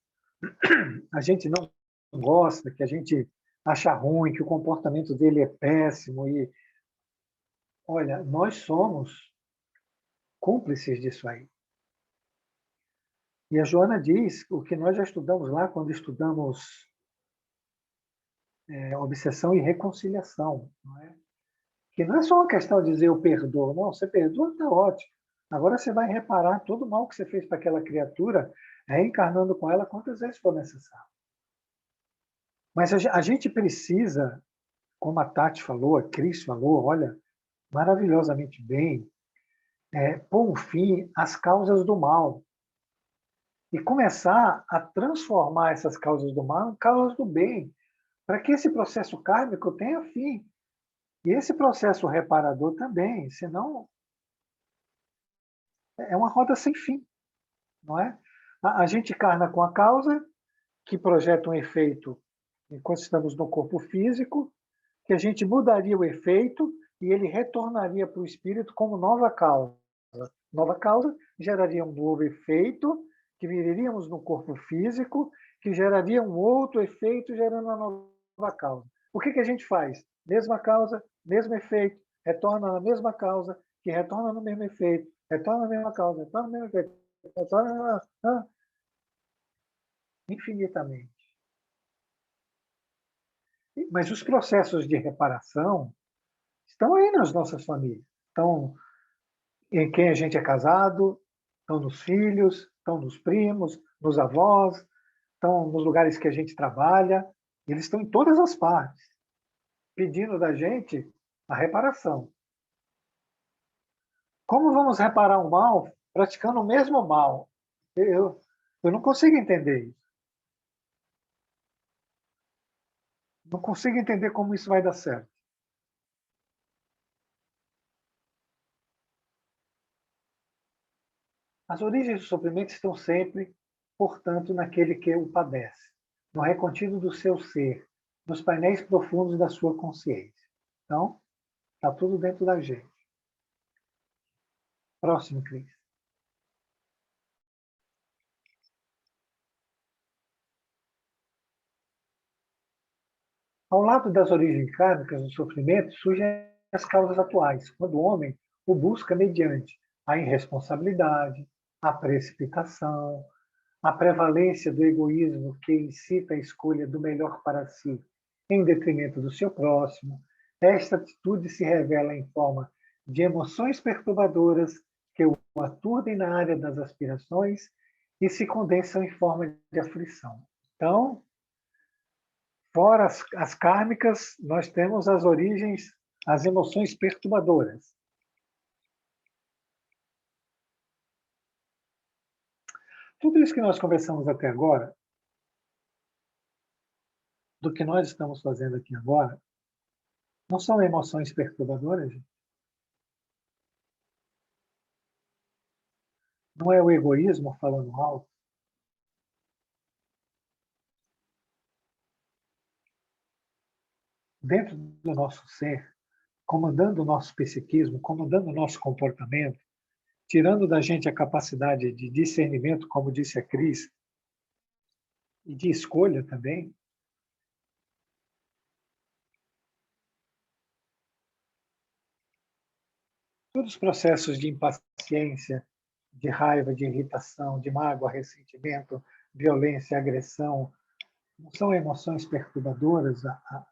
a gente não gosta, que a gente acha ruim, que o comportamento dele é péssimo, e olha, nós somos cúmplices disso aí. E a Joana diz o que nós já estudamos lá quando estudamos obsessão e reconciliação, não é? Que não é só uma questão de dizer eu perdoo, não, você perdoa, está ótimo. Agora você vai reparar todo o mal que você fez para aquela criatura, reencarnando com ela quantas vezes for necessário. Mas a gente precisa, como a Tati falou, a Cris falou, olha, maravilhosamente bem, pôr um fim às causas do mal. E começar a transformar essas causas do mal em causas do bem, para que esse processo kármico tenha fim. E esse processo reparador também, senão é uma roda sem fim, não é? A gente encarna com a causa, que projeta um efeito enquanto estamos no corpo físico, que a gente mudaria o efeito e ele retornaria para o espírito como nova causa. Nova causa geraria um novo efeito, que viveríamos no corpo físico, que geraria um outro efeito, gerando uma nova causa. O que a gente faz? Mesma causa, mesmo efeito, retorna na mesma causa, que retorna no mesmo efeito, retorna na mesma causa, retorna no mesmo efeito, retorna infinitamente. Mas os processos de reparação estão aí nas nossas famílias. Estão em quem a gente é casado, estão nos filhos, estão nos primos, nos avós, estão nos lugares que a gente trabalha. Eles estão em todas as partes, pedindo da gente a reparação. Como vamos reparar o mal praticando o mesmo mal? Eu não consigo entender isso. Não consigo entender como isso vai dar certo. As origens do sofrimento estão sempre, portanto, naquele que o padece, no recontido do seu ser, nos painéis profundos da sua consciência. Então, está tudo dentro da gente. Próximo, Cris. Ao lado das origens kármicas do sofrimento, surgem as causas atuais, quando o homem o busca mediante a irresponsabilidade, a precipitação, a prevalência do egoísmo que incita a escolha do melhor para si, em detrimento do seu próximo. Esta atitude se revela em forma de emoções perturbadoras que o aturdem na área das aspirações e se condensam em forma de aflição. Então, fora as kármicas, nós temos as origens, as emoções perturbadoras. Tudo isso que nós conversamos até agora, do que nós estamos fazendo aqui agora, Não são emoções perturbadoras, gente? Não é o egoísmo falando alto? Dentro do nosso ser, comandando o nosso psiquismo, comandando o nosso comportamento, tirando da gente a capacidade de discernimento, como disse a Cris, e de escolha também. Todos os processos de impaciência, de raiva, de irritação, de mágoa, ressentimento, violência, agressão, não são emoções perturbadoras, as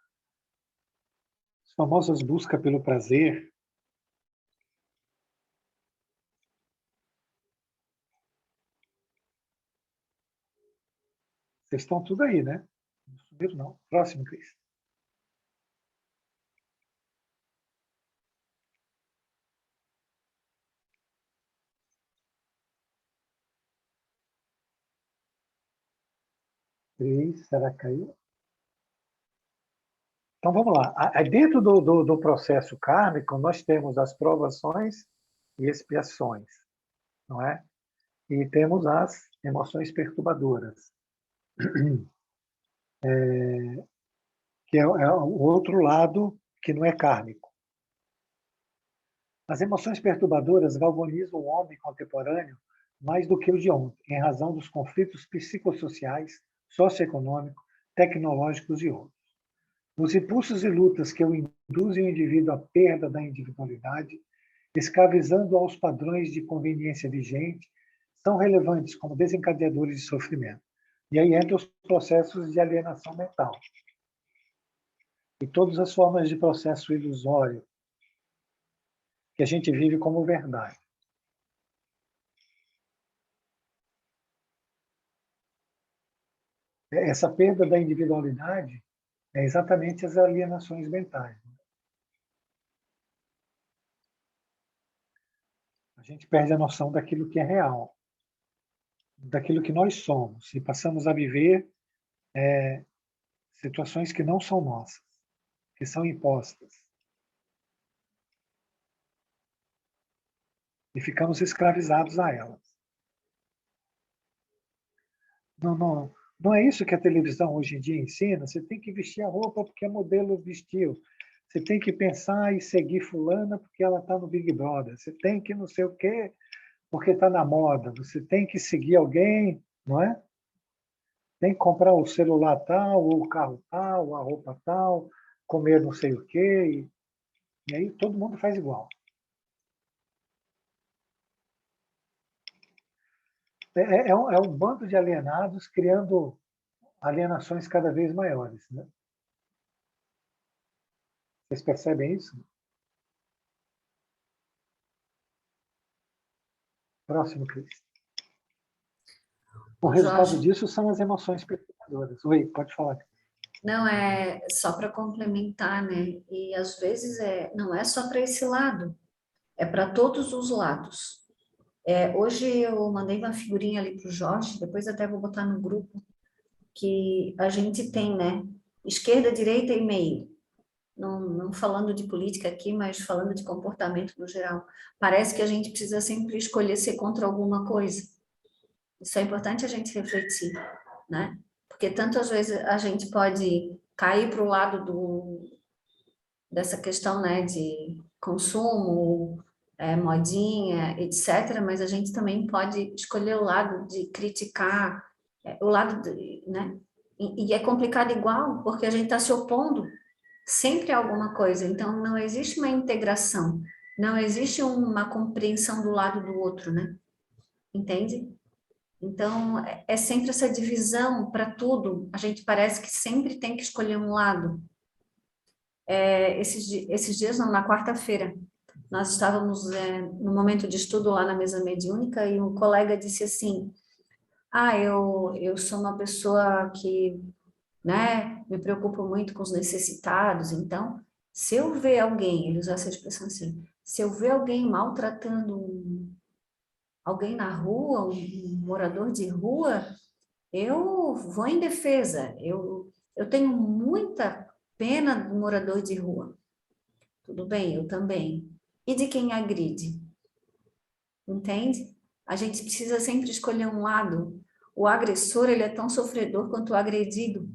famosas buscas pelo prazer. Vocês estão tudo aí, né? Não subiram, não. Próximo, Cris. Cris, será que caiu? Então, vamos lá. Dentro do processo kármico, nós temos as provações e expiações, não é? E temos as emoções perturbadoras, que é o outro lado que não é kármico. As emoções perturbadoras galvanizam o homem contemporâneo mais do que o de ontem, em razão dos conflitos psicossociais, socioeconômicos, tecnológicos e outros. Os impulsos e lutas que induzem o indivíduo à perda da individualidade, escravizando aos padrões de conveniência vigente, são relevantes como desencadeadores de sofrimento. E aí entram os processos de alienação mental. E todas as formas de processo ilusório que a gente vive como verdade. Essa perda da individualidade é exatamente as alienações mentais. A gente perde a noção daquilo que é real, daquilo que nós somos, e passamos a viver situações que não são nossas, que são impostas. E ficamos escravizados a elas. Não é isso que a televisão hoje em dia ensina. Você tem que vestir a roupa porque a modelo vestiu. Você tem que pensar e seguir fulana porque ela está no Big Brother. Você tem que não sei o quê porque está na moda. Você tem que seguir alguém, não é? Tem que comprar o celular tal, ou o carro tal, ou a roupa tal, comer não sei o quê. E aí todo mundo faz igual. É um bando de alienados criando alienações cada vez maiores. Né? Vocês percebem isso? Próximo, Cris. O resultado Jorge, disso são as emoções perturbadoras. Oi, pode falar. não é só para complementar, né? E às vezes não é só para esse lado, é para todos os lados. Hoje eu mandei uma figurinha ali para o Jorge, depois até vou botar no grupo, que a gente tem, né? Esquerda, direita e meio. Não falando de política aqui, mas falando de comportamento no geral. Parece que a gente precisa sempre escolher ser contra alguma coisa. Isso é importante a gente refletir, né? Porque tantas vezes a gente pode cair para o lado dessa questão, né, de consumo, modinha, etc., mas a gente também pode escolher o lado de criticar, o lado, né? E é complicado igual, porque a gente está se opondo sempre a alguma coisa, então não existe uma integração, não existe uma compreensão do lado do outro, né? Entende? Então, é sempre essa divisão para tudo, a gente parece que sempre tem que escolher um lado. Esses dias, não, na quarta-feira, nós estávamos no momento de estudo lá na mesa mediúnica e um colega disse assim, eu sou uma pessoa que, né, me preocupo muito com os necessitados, então, se eu ver alguém, ele usou essa expressão assim, se eu ver alguém maltratando alguém na rua, um morador de rua, eu vou em defesa, eu tenho muita pena do morador de rua. Tudo bem, eu também. E de quem agride? Entende? A gente precisa sempre escolher um lado. O agressor, ele é tão sofredor quanto o agredido.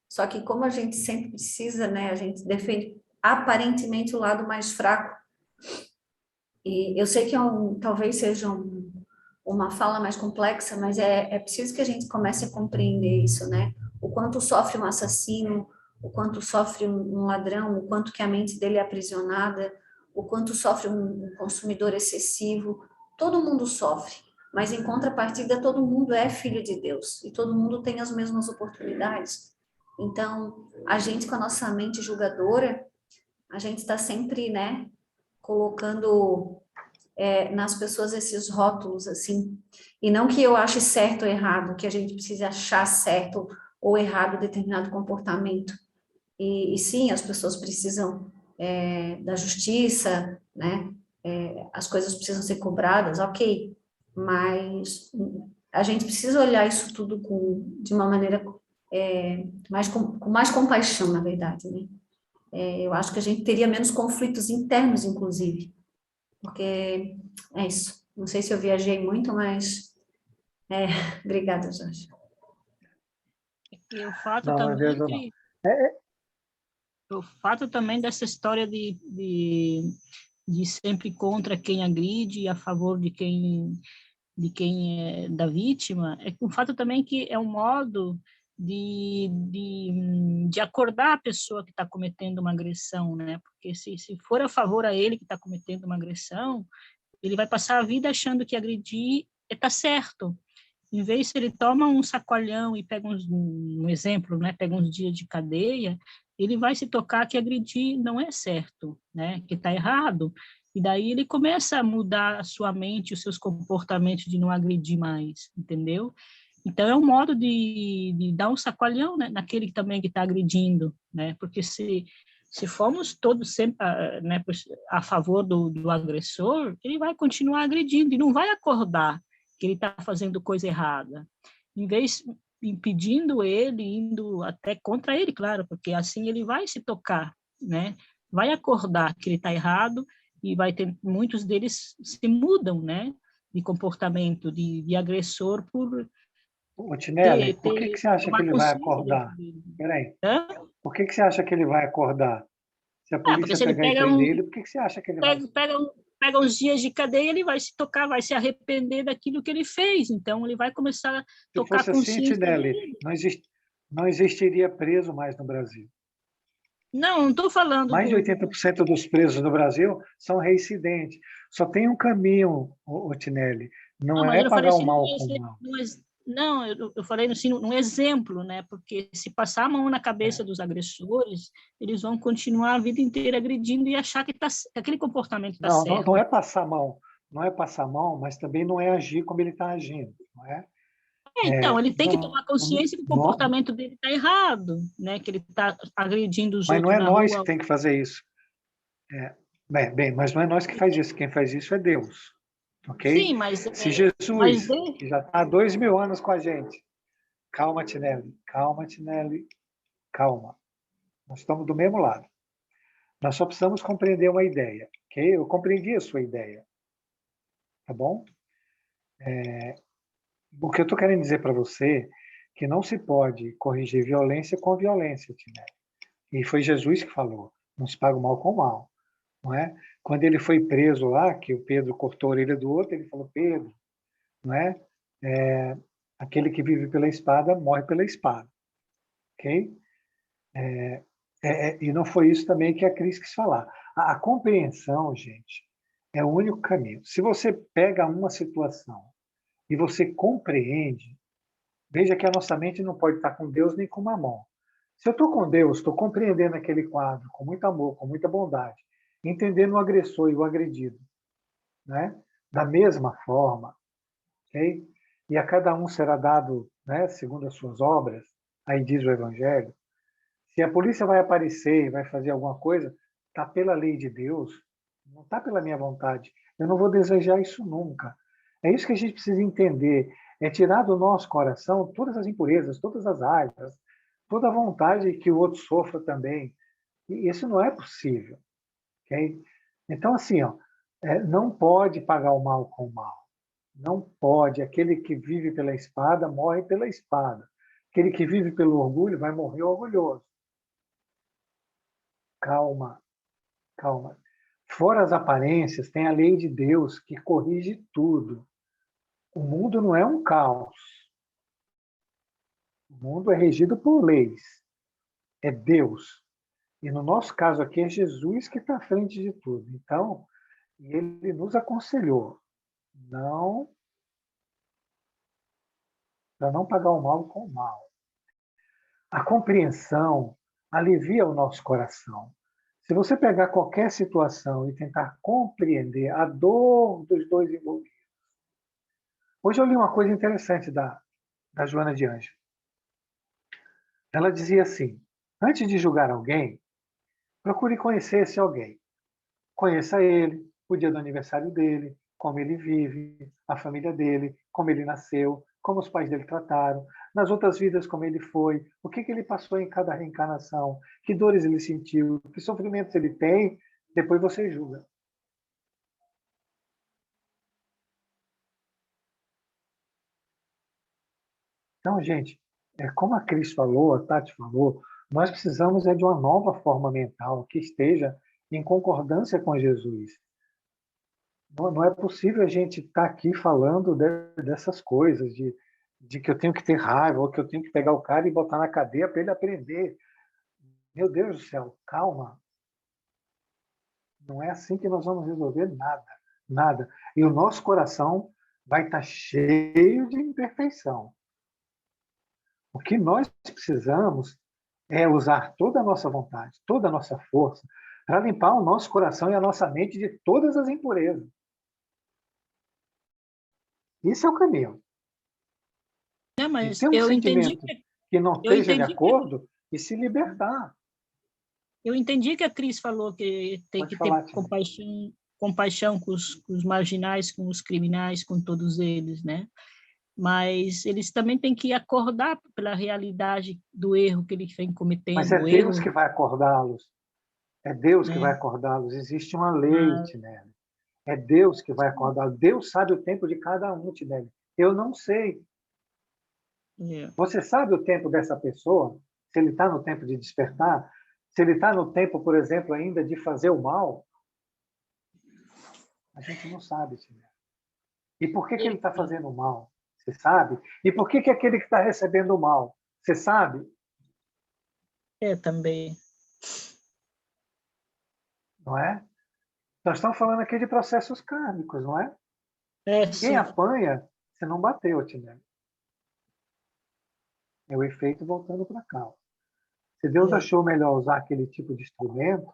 Só que como a gente sempre precisa, né, a gente defende aparentemente o lado mais fraco. E eu sei que talvez seja uma fala mais complexa, mas é preciso que a gente comece a compreender isso, né? O quanto sofre um assassino, o quanto sofre um ladrão, o quanto que a mente dele é aprisionada, o quanto sofre um consumidor excessivo. Todo mundo sofre, mas em contrapartida todo mundo é filho de Deus e todo mundo tem as mesmas oportunidades. Então, a gente com a nossa mente julgadora, a gente está sempre, né, colocando nas pessoas esses rótulos, assim. E não que eu ache certo ou errado, que a gente precise achar certo ou errado determinado comportamento. E sim, as pessoas precisam da justiça, né? As coisas precisam ser cobradas, ok. Mas a gente precisa olhar isso tudo de uma maneira com mais compaixão, na verdade, né? Eu acho que a gente teria menos conflitos internos, inclusive, porque é isso. Não sei se eu viajei muito, mas obrigada, Jorge. E o fato Não, não é também mesmo, não. que o fato também dessa história de sempre contra quem agride e a favor de quem é da vítima, é um fato também que é um modo de acordar a pessoa que está cometendo uma agressão, né? Porque se for a favor a ele que está cometendo uma agressão, ele vai passar a vida achando que agredir está certo. Em vez se ele toma um sacoalhão e pega um exemplo, né? Pega uns dias de cadeia, ele vai se tocar que agredir não é certo, né? Que está errado. E daí ele começa a mudar a sua mente, os seus comportamentos de não agredir mais, entendeu? Então é um modo de dar um sacoalhão, né, naquele também que está agredindo, né? Porque se formos todos sempre, né, a favor do agressor, ele vai continuar agredindo e não vai acordar que ele está fazendo coisa errada. Em vez impedindo ele, indo até contra ele, claro, porque assim ele vai se tocar, né? Vai acordar que ele está errado e vai ter muitos deles se mudam, né? De comportamento de agressor por Ô, Tinelli, por que ter você acha que tomar ele vai consciência acordar? dele. Peraí, Hã? por que você acha que ele vai acordar? Se a Porque polícia se ele pegar e prender ele, por que você acha que ele vai... pega uns dias de cadeia, ele vai se tocar, vai se arrepender daquilo que ele fez. Então, ele vai começar a Se tocar a fosse assim, consciência Tinelli, dele. não existiria preso mais no Brasil. Não estou falando Mais de 80% dos presos no Brasil são reincidentes. Só tem um caminho, o Tinelli, não Não, mas é eu não falei pagar o assim, mal com o mal. não, eu falei assim, num exemplo, né? Porque se passar a mão na cabeça dos agressores, eles vão continuar a vida inteira agredindo e achar que aquele comportamento está Não, certo. não é passar a mão, não é passar a mão, mas também não é agir como ele está agindo, não é? Então, ele tem que tomar consciência que o Não, comportamento dele está errado, né? Que ele está agredindo os mas não outros é na nós que rua. tem que fazer isso. Mas não é nós que faz isso. Quem faz isso é Deus, ok? Sim, mas, Se mas Jesus, que já está há 2000 anos com a gente, calma, Tinelli, calma. Nós estamos do mesmo lado. Nós só precisamos compreender uma ideia, ok? Eu compreendi a sua ideia, tá bom? O que eu estou querendo dizer para você é que não se pode corrigir violência com violência, Tinelli. E foi Jesus que falou, não se paga o mal com o mal, não é? Quando ele foi preso lá, que o Pedro cortou a orelha do outro, ele falou, Pedro, não é? Aquele que vive pela espada morre pela espada, ok? E não foi isso também que a Cris quis falar. A compreensão, gente, é o único caminho. Se você pega uma situação e você compreende, veja que a nossa mente não pode estar com Deus nem com Mamon. Se eu estou com Deus, estou compreendendo aquele quadro com muito amor, com muita bondade, entendendo o agressor e o agredido, né? Da mesma forma, ok? E a cada um será dado, né, segundo as suas obras, aí diz o Evangelho. Se a polícia vai aparecer e vai fazer alguma coisa, está pela lei de Deus, não está pela minha vontade. Eu não vou desejar isso nunca. É isso que a gente precisa entender. É tirar do nosso coração todas as impurezas, todas as raivas, toda a vontade que o outro sofra também. E isso não é possível. ok? Então, assim, ó, não pode pagar o mal com o mal. Não pode. Aquele que vive pela espada morre pela espada. Aquele que vive pelo orgulho vai morrer orgulhoso. Calma, calma. Fora as aparências, tem a lei de Deus que corrige tudo. O mundo não é um caos. O mundo é regido por leis. É Deus. E no nosso caso aqui é Jesus que está à frente de tudo. Então, ele nos aconselhou não para não pagar o mal com o mal. A compreensão alivia o nosso coração. Se você pegar qualquer situação e tentar compreender a dor dos dois envolvidos. Hoje eu li uma coisa interessante da Joana de Ângeles. Ela dizia assim: antes de julgar alguém, procure conhecer esse alguém. Conheça ele, o dia do aniversário dele, como ele vive, a família dele, como ele nasceu, como os pais dele trataram, nas outras vidas como ele foi, o que ele passou em cada reencarnação, que dores ele sentiu, que sofrimentos ele tem, depois você julga. Então, gente, como a Cris falou, a Tati falou, nós precisamos de uma nova forma mental que esteja em concordância com Jesus. Não é possível a gente estar aqui falando dessas coisas, de que eu tenho que ter raiva, ou que eu tenho que pegar o cara e botar na cadeia para ele aprender. Meu Deus do céu, calma. Não é assim que nós vamos resolver nada. Nada. E o nosso coração vai estar cheio de imperfeição. O que nós precisamos é usar toda a nossa vontade, toda a nossa força, para limpar o nosso coração e a nossa mente de todas as impurezas. Isso é o caminho. É, E mas ter um eu entendi sentimento que não eu esteja de entendi que acordo e se libertar. eu entendi que a Cris falou que tem Pode que ter falar, Tina. compaixão com os marginais, com os criminais, com todos eles, né? Mas eles também têm que acordar pela realidade do erro que eles vêm Mas é cometendo, o Deus erro, que vai acordá-los. É Deus que vai né? acordá-los. Existe uma lei, Mas, Tinelli. É Deus que vai acordá-los. Deus sabe o tempo de cada um, Tinelli. Eu não sei. é, Você sabe o tempo dessa pessoa? Se ele está no tempo de despertar? Se ele está no tempo, por exemplo, ainda de fazer o mal? A gente não sabe, Tinelli. E por que ele está fazendo o mal? Você sabe? E por que aquele que está recebendo o mal? Você sabe? também. Não é? Nós estamos falando aqui de processos kármicos, não é? Ninguém Sim. apanha se não bateu, Tinelli. É o efeito voltando para cá. Se Deus achou melhor usar aquele tipo de instrumento,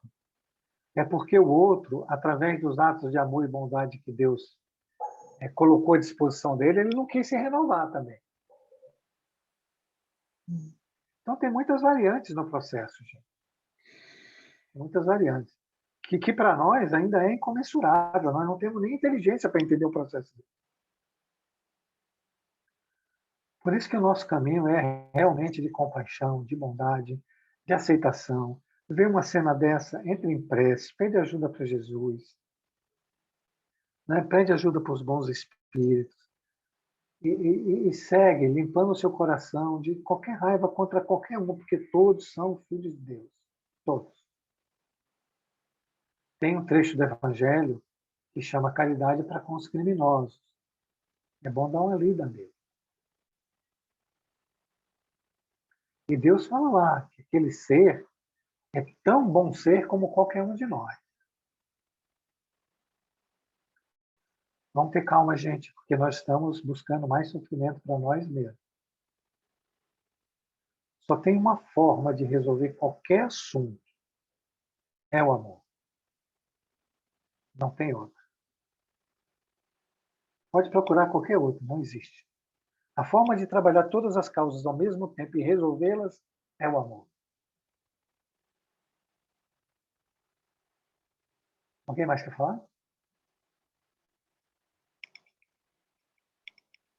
é porque o outro, através dos atos de amor e bondade que Deus colocou à disposição dele, ele não quis se renovar também. Então tem muitas variantes no processo, gente. Muitas variantes. Que para nós ainda é incomensurável. Nós não temos nem inteligência para entender o processo. Por isso que o nosso caminho é realmente de compaixão, de bondade, de aceitação. Vê uma cena dessa, entre em prece, pede ajuda para Jesus, né? Pede ajuda para os bons espíritos e segue limpando o seu coração de qualquer raiva contra qualquer um, porque todos são filhos de Deus. Todos. Tem um trecho do Evangelho que chama Caridade para com os criminosos. É bom dar uma lida nele. E Deus fala lá que aquele ser é tão bom ser como qualquer um de nós. Vamos ter calma, gente, porque nós estamos buscando mais sofrimento para nós mesmos. Só tem uma forma de resolver qualquer assunto. É o amor. Não tem outra. Pode procurar qualquer outra, não existe. A forma de trabalhar todas as causas ao mesmo tempo e resolvê-las é o amor. Alguém mais quer falar?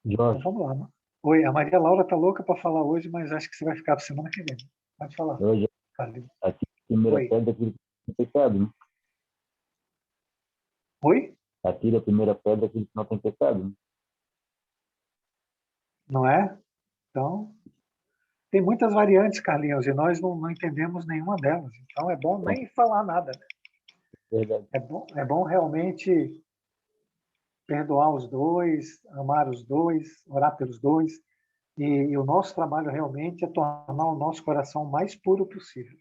Jorge, Então vamos lá. Né? Oi, a Maria Laura está louca para falar hoje, mas acho que você vai ficar para semana que vem. Pode falar. hoje Valeu. aqui, primeira Oi. pedra daquilo que é pecado, né? Oi? Atire a primeira pedra aquele que não tem pecado. Né? Não é? Então, tem muitas variantes, Carlinhos, e nós não entendemos nenhuma delas. Então, é bom nem falar nada. Verdade. É bom realmente perdoar os dois, amar os dois, orar pelos dois. E o nosso trabalho realmente é tornar o nosso coração o mais puro possível.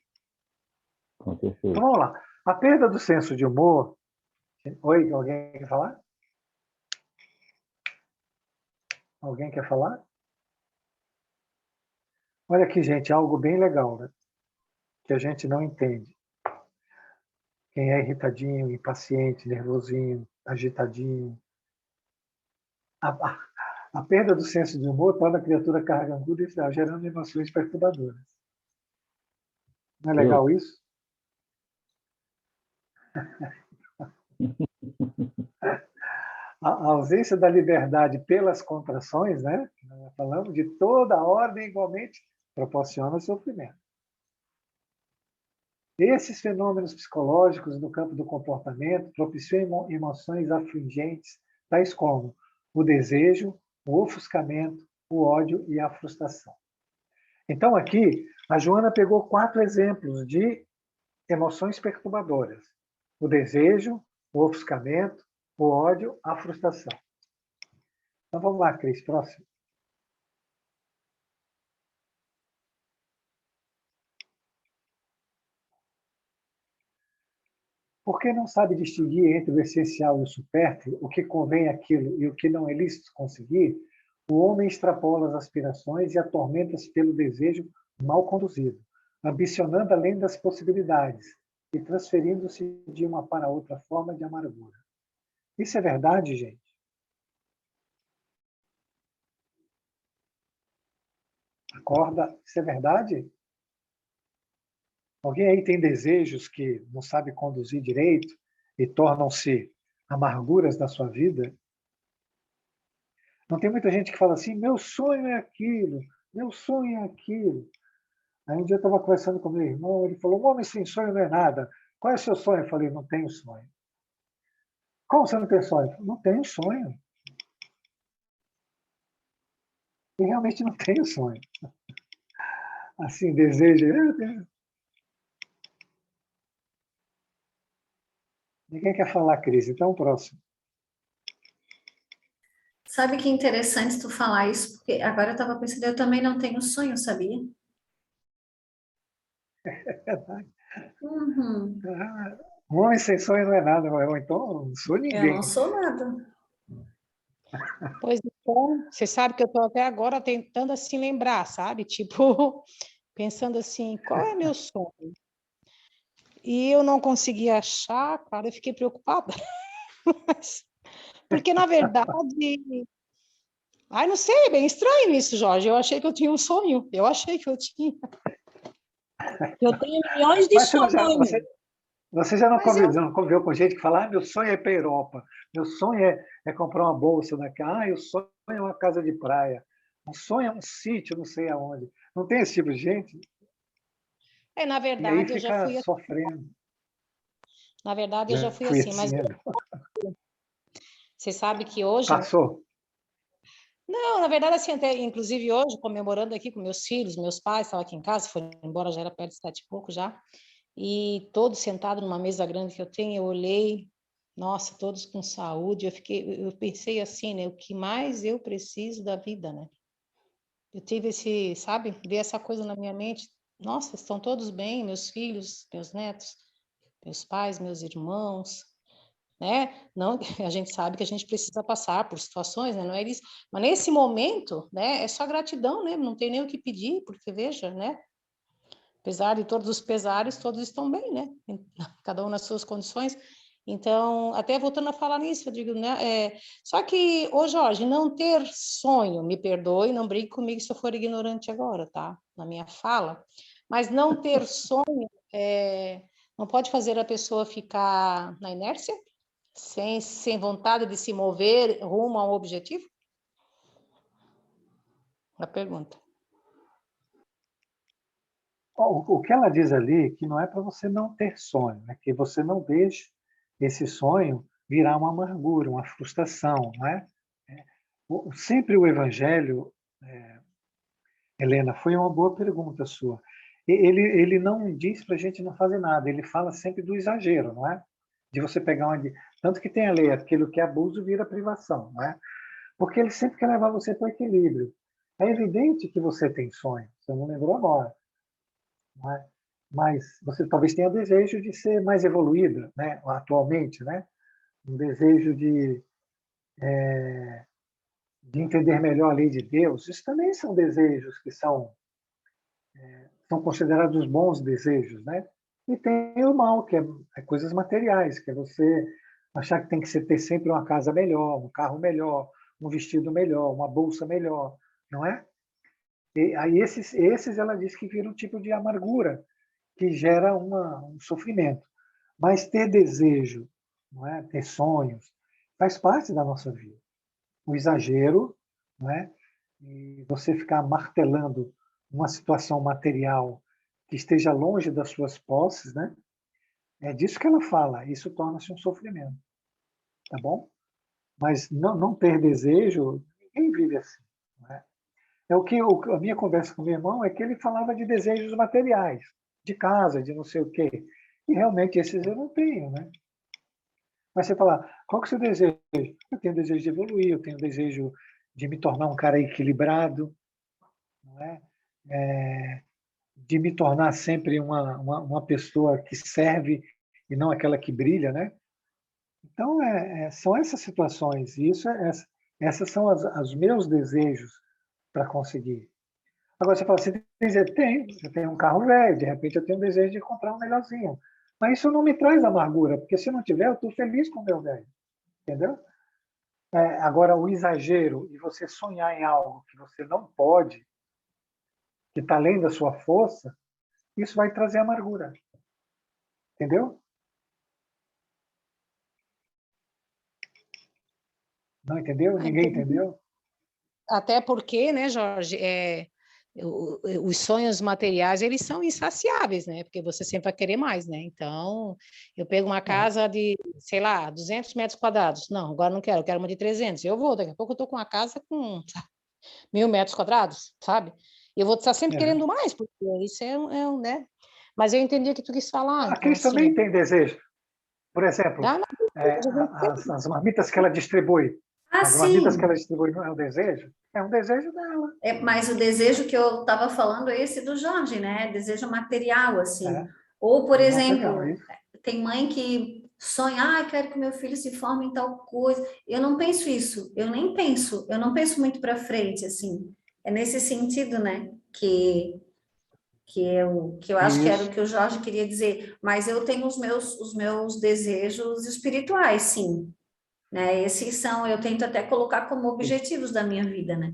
Com certeza. Então, vamos lá. A perda do senso de humor... Oi, alguém quer falar? Alguém quer falar? Olha aqui, gente, algo bem legal, né? Que a gente não entende. Quem é irritadinho, impaciente, nervosinho, agitadinho. A perda do senso de humor torna a criatura carrancuda e frágil, gerando emoções perturbadoras. Não é legal isso? A ausência da liberdade pelas contrações, né? Nós falamos de toda a ordem igualmente, proporciona sofrimento. Esses fenômenos psicológicos no campo do comportamento propiciam emoções afligentes, tais como o desejo, o ofuscamento, o ódio e a frustração. Então, aqui, a Joana pegou 4 exemplos de emoções perturbadoras: o desejo, o ofuscamento, o ódio, a frustração. Então, vamos lá, Cris, próximo. Porque não sabe distinguir entre o essencial e o supérfluo, o que convém àquilo e o que não é lícito conseguir, o homem extrapola as aspirações e atormenta-se pelo desejo mal conduzido, ambicionando além das possibilidades e transferindo-se de uma para outra forma de amargura. Isso é verdade, gente? Acorda, isso é verdade? Alguém aí tem desejos que não sabe conduzir direito e tornam-se amarguras na sua vida? Não tem muita gente que fala assim, meu sonho é aquilo, meu sonho é aquilo. Aí um dia eu estava conversando com meu irmão, ele falou, um homem sem sonho não é nada. Qual é o seu sonho? Eu falei, não tenho sonho. Como você não tem sonho? Eu falei, não tenho sonho. E realmente não tenho sonho. Assim, desejo. Ninguém quer falar, Cris. Então, próximo. Sabe que interessante tu falar isso, porque agora eu estava pensando, eu também não tenho sonho, sabia? É verdade. Uhum. Um homem sem sonho não é nada. Ou então, não sou Eu ninguém. não sou nada. Pois então, você sabe que eu estou até agora tentando assim lembrar, sabe? Tipo, pensando assim, qual é meu sonho? E eu não consegui achar, cara, eu fiquei preocupada. Porque, na verdade, ai, não sei, é bem estranho isso, Jorge. Eu achei que eu tinha um sonho. Eu achei que eu tinha. Eu tenho milhões de Mas sonhos. você já não Mas eu, conviveu com gente que fala, meu sonho é ir para a Europa, meu sonho é comprar uma bolsa daqui, o sonho é uma casa de praia, um sonho é um sítio, não sei aonde. Não tem esse tipo de gente? na E aí verdade, eu já fica fui, sofrendo. na verdade, eu já Já fui fui assim, mas assim, você sabe que hoje, passou. não, na verdade, assim, até, inclusive hoje, comemorando aqui com meus filhos, meus pais estavam aqui em casa, foram embora, já era perto de 7 e pouco já, e todos sentados numa mesa grande que eu tenho, eu olhei, nossa, todos com saúde, eu pensei assim, né, o que mais eu preciso da vida, né? Eu tive esse, sabe, ver essa coisa na minha mente, nossa, estão todos bem, meus filhos, meus netos, meus pais, meus irmãos, né? Não, a gente sabe que a gente precisa passar por situações, né? Não é isso, mas nesse momento, né? É só gratidão, né? Não tem nem o que pedir, porque veja, né? Apesar de todos os pesares, todos estão bem, né? Cada um nas suas condições. Então, até voltando a falar nisso, eu digo, né? Só que, ô Jorge, não ter sonho, me perdoe, não brigue comigo se eu for ignorante agora, tá? Na minha fala, mas não ter sonho não pode fazer a pessoa ficar na inércia, sem vontade de se mover rumo a um objetivo? A pergunta. O que ela diz ali, que não é para você não ter sonho, é que você não deixe esse sonho virar uma amargura, uma frustração, não é? Sempre o Evangelho, Helena, foi uma boa pergunta sua. Ele não diz para a gente não fazer nada, ele fala sempre do exagero, não é? De você pegar onde... Tanto que tem a lei, aquilo que é abuso vira privação, não é? Porque ele sempre quer levar você para o equilíbrio. É evidente que você tem sonhos, você não lembrou agora, não é? Mas você talvez tenha desejo de ser mais evoluída, né? Atualmente, né? Um desejo de entender melhor a lei de Deus. Isso também são desejos que são considerados bons desejos, né? E tem o mal, que é coisas materiais, que é você achar que tem que ter sempre uma casa melhor, um carro melhor, um vestido melhor, uma bolsa melhor, não é? E aí esses ela diz que viram um tipo de amargura que gera um sofrimento. Mas ter desejo, não é? Ter sonhos, faz parte da nossa vida. O exagero, não é? E você ficar martelando uma situação material que esteja longe das suas posses, né? É disso que ela fala. Isso torna-se um sofrimento, tá bom? Mas não ter desejo, ninguém vive assim. Não é? A minha conversa com meu irmão é que ele falava de desejos materiais, de casa, de não sei o quê. E realmente esses eu não tenho, né? Mas você fala, qual que é o seu desejo? Eu tenho desejo de evoluir, eu tenho desejo de me tornar um cara equilibrado, não é? De me tornar sempre uma pessoa que serve e não aquela que brilha, né? Então, são essas situações, e essas são os meus desejos para conseguir. Agora, você fala, você tem desejo? Eu tenho um carro velho, de repente eu tenho desejo de comprar um melhorzinho. Mas isso não me traz amargura, porque se não tiver, eu estou feliz com o meu velho, entendeu? Agora, o exagero e você sonhar em algo que você não pode, que está além da sua força, isso vai trazer amargura. Entendeu? Não entendeu? Ninguém entendeu? Até porque, né, Jorge, os sonhos materiais, eles são insaciáveis, né? Porque você sempre vai querer mais, né? Então, eu pego uma casa de, sei lá, 200 metros quadrados. Não, agora não quero, eu quero uma de 300. Eu vou, daqui a pouco eu estou com uma casa com 1.000 metros quadrados, sabe? E eu vou estar sempre querendo mais, porque isso né? Mas eu entendi o que tu quis falar. A Então, Cris assim... também tem desejo. Por exemplo, Ah, não, as marmitas que ela distribui. Ah, As marmitas sim. que ela distribui não é um desejo? É um desejo dela. Mas o desejo que eu estava falando é esse do Jorge, né? Desejo material, assim. É, Ou, por material, exemplo, isso. tem mãe que sonha, quero que meu filho se forme em tal coisa. Eu não penso isso, eu nem penso, eu não penso muito para frente, assim. É nesse sentido, né? Que eu acho que era o Isso. que o Jorge queria dizer. Mas eu tenho os meus desejos espirituais, sim. Né? Esses são, eu tento até colocar como objetivos da minha vida, né?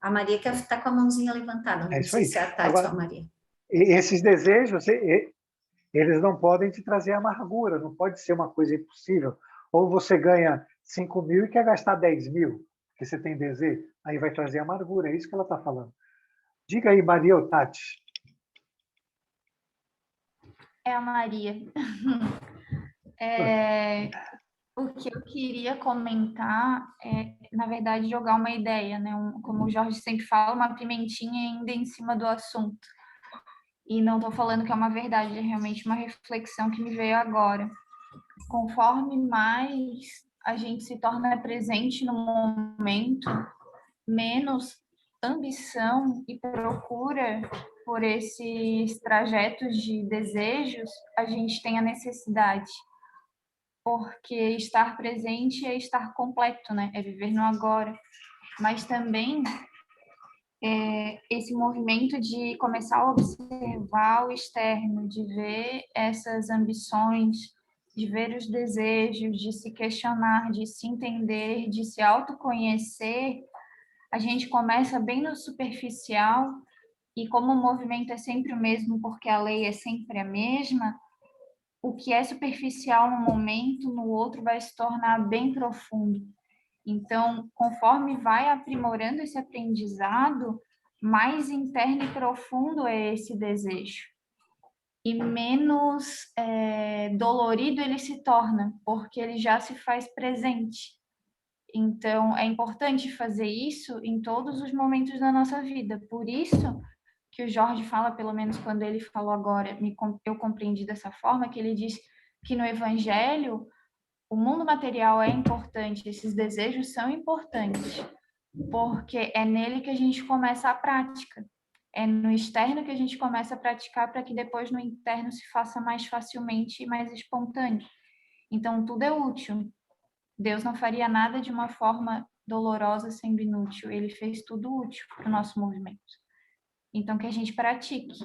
A Maria que está com a mãozinha levantada, É não isso sei aí. se é a Tati ou Agora, a Maria. esses desejos, eles não podem te trazer amargura, não pode ser uma coisa impossível. Ou você ganha 5.000 e quer gastar 10.000, porque você tem desejo, aí vai trazer amargura, é isso que ela está falando. Diga aí, Maria ou Tati. É a Maria. O que eu queria comentar é, na verdade, jogar uma ideia, né? Como o Jorge sempre fala, uma pimentinha ainda em cima do assunto. E não estou falando que é uma verdade, é realmente uma reflexão que me veio agora. Conforme mais a gente se torna presente no momento, menos ambição e procura por esses trajetos de desejos a gente tem a necessidade. Porque estar presente é estar completo, né? É viver no agora. Mas também esse movimento de começar a observar o externo, de ver essas ambições, de ver os desejos, de se questionar, de se entender, de se autoconhecer, a gente começa bem no superficial e como o movimento é sempre o mesmo, porque a lei é sempre a mesma, o que é superficial no momento, no outro vai se tornar bem profundo. Então, conforme vai aprimorando esse aprendizado, mais interno e profundo é esse desejo. e menos dolorido ele se torna, porque ele já se faz presente. Então, é importante fazer isso em todos os momentos da nossa vida. Por isso que o Jorge fala, pelo menos quando ele falou agora, eu compreendi dessa forma, que ele diz que no Evangelho o mundo material é importante, esses desejos são importantes, porque é nele que a gente começa a prática. É no externo que a gente começa a praticar para que depois no interno se faça mais facilmente e mais espontâneo. Então, tudo é útil. Deus não faria nada de uma forma dolorosa sendo inútil. Ele fez tudo útil para o nosso movimento. Então, que a gente pratique.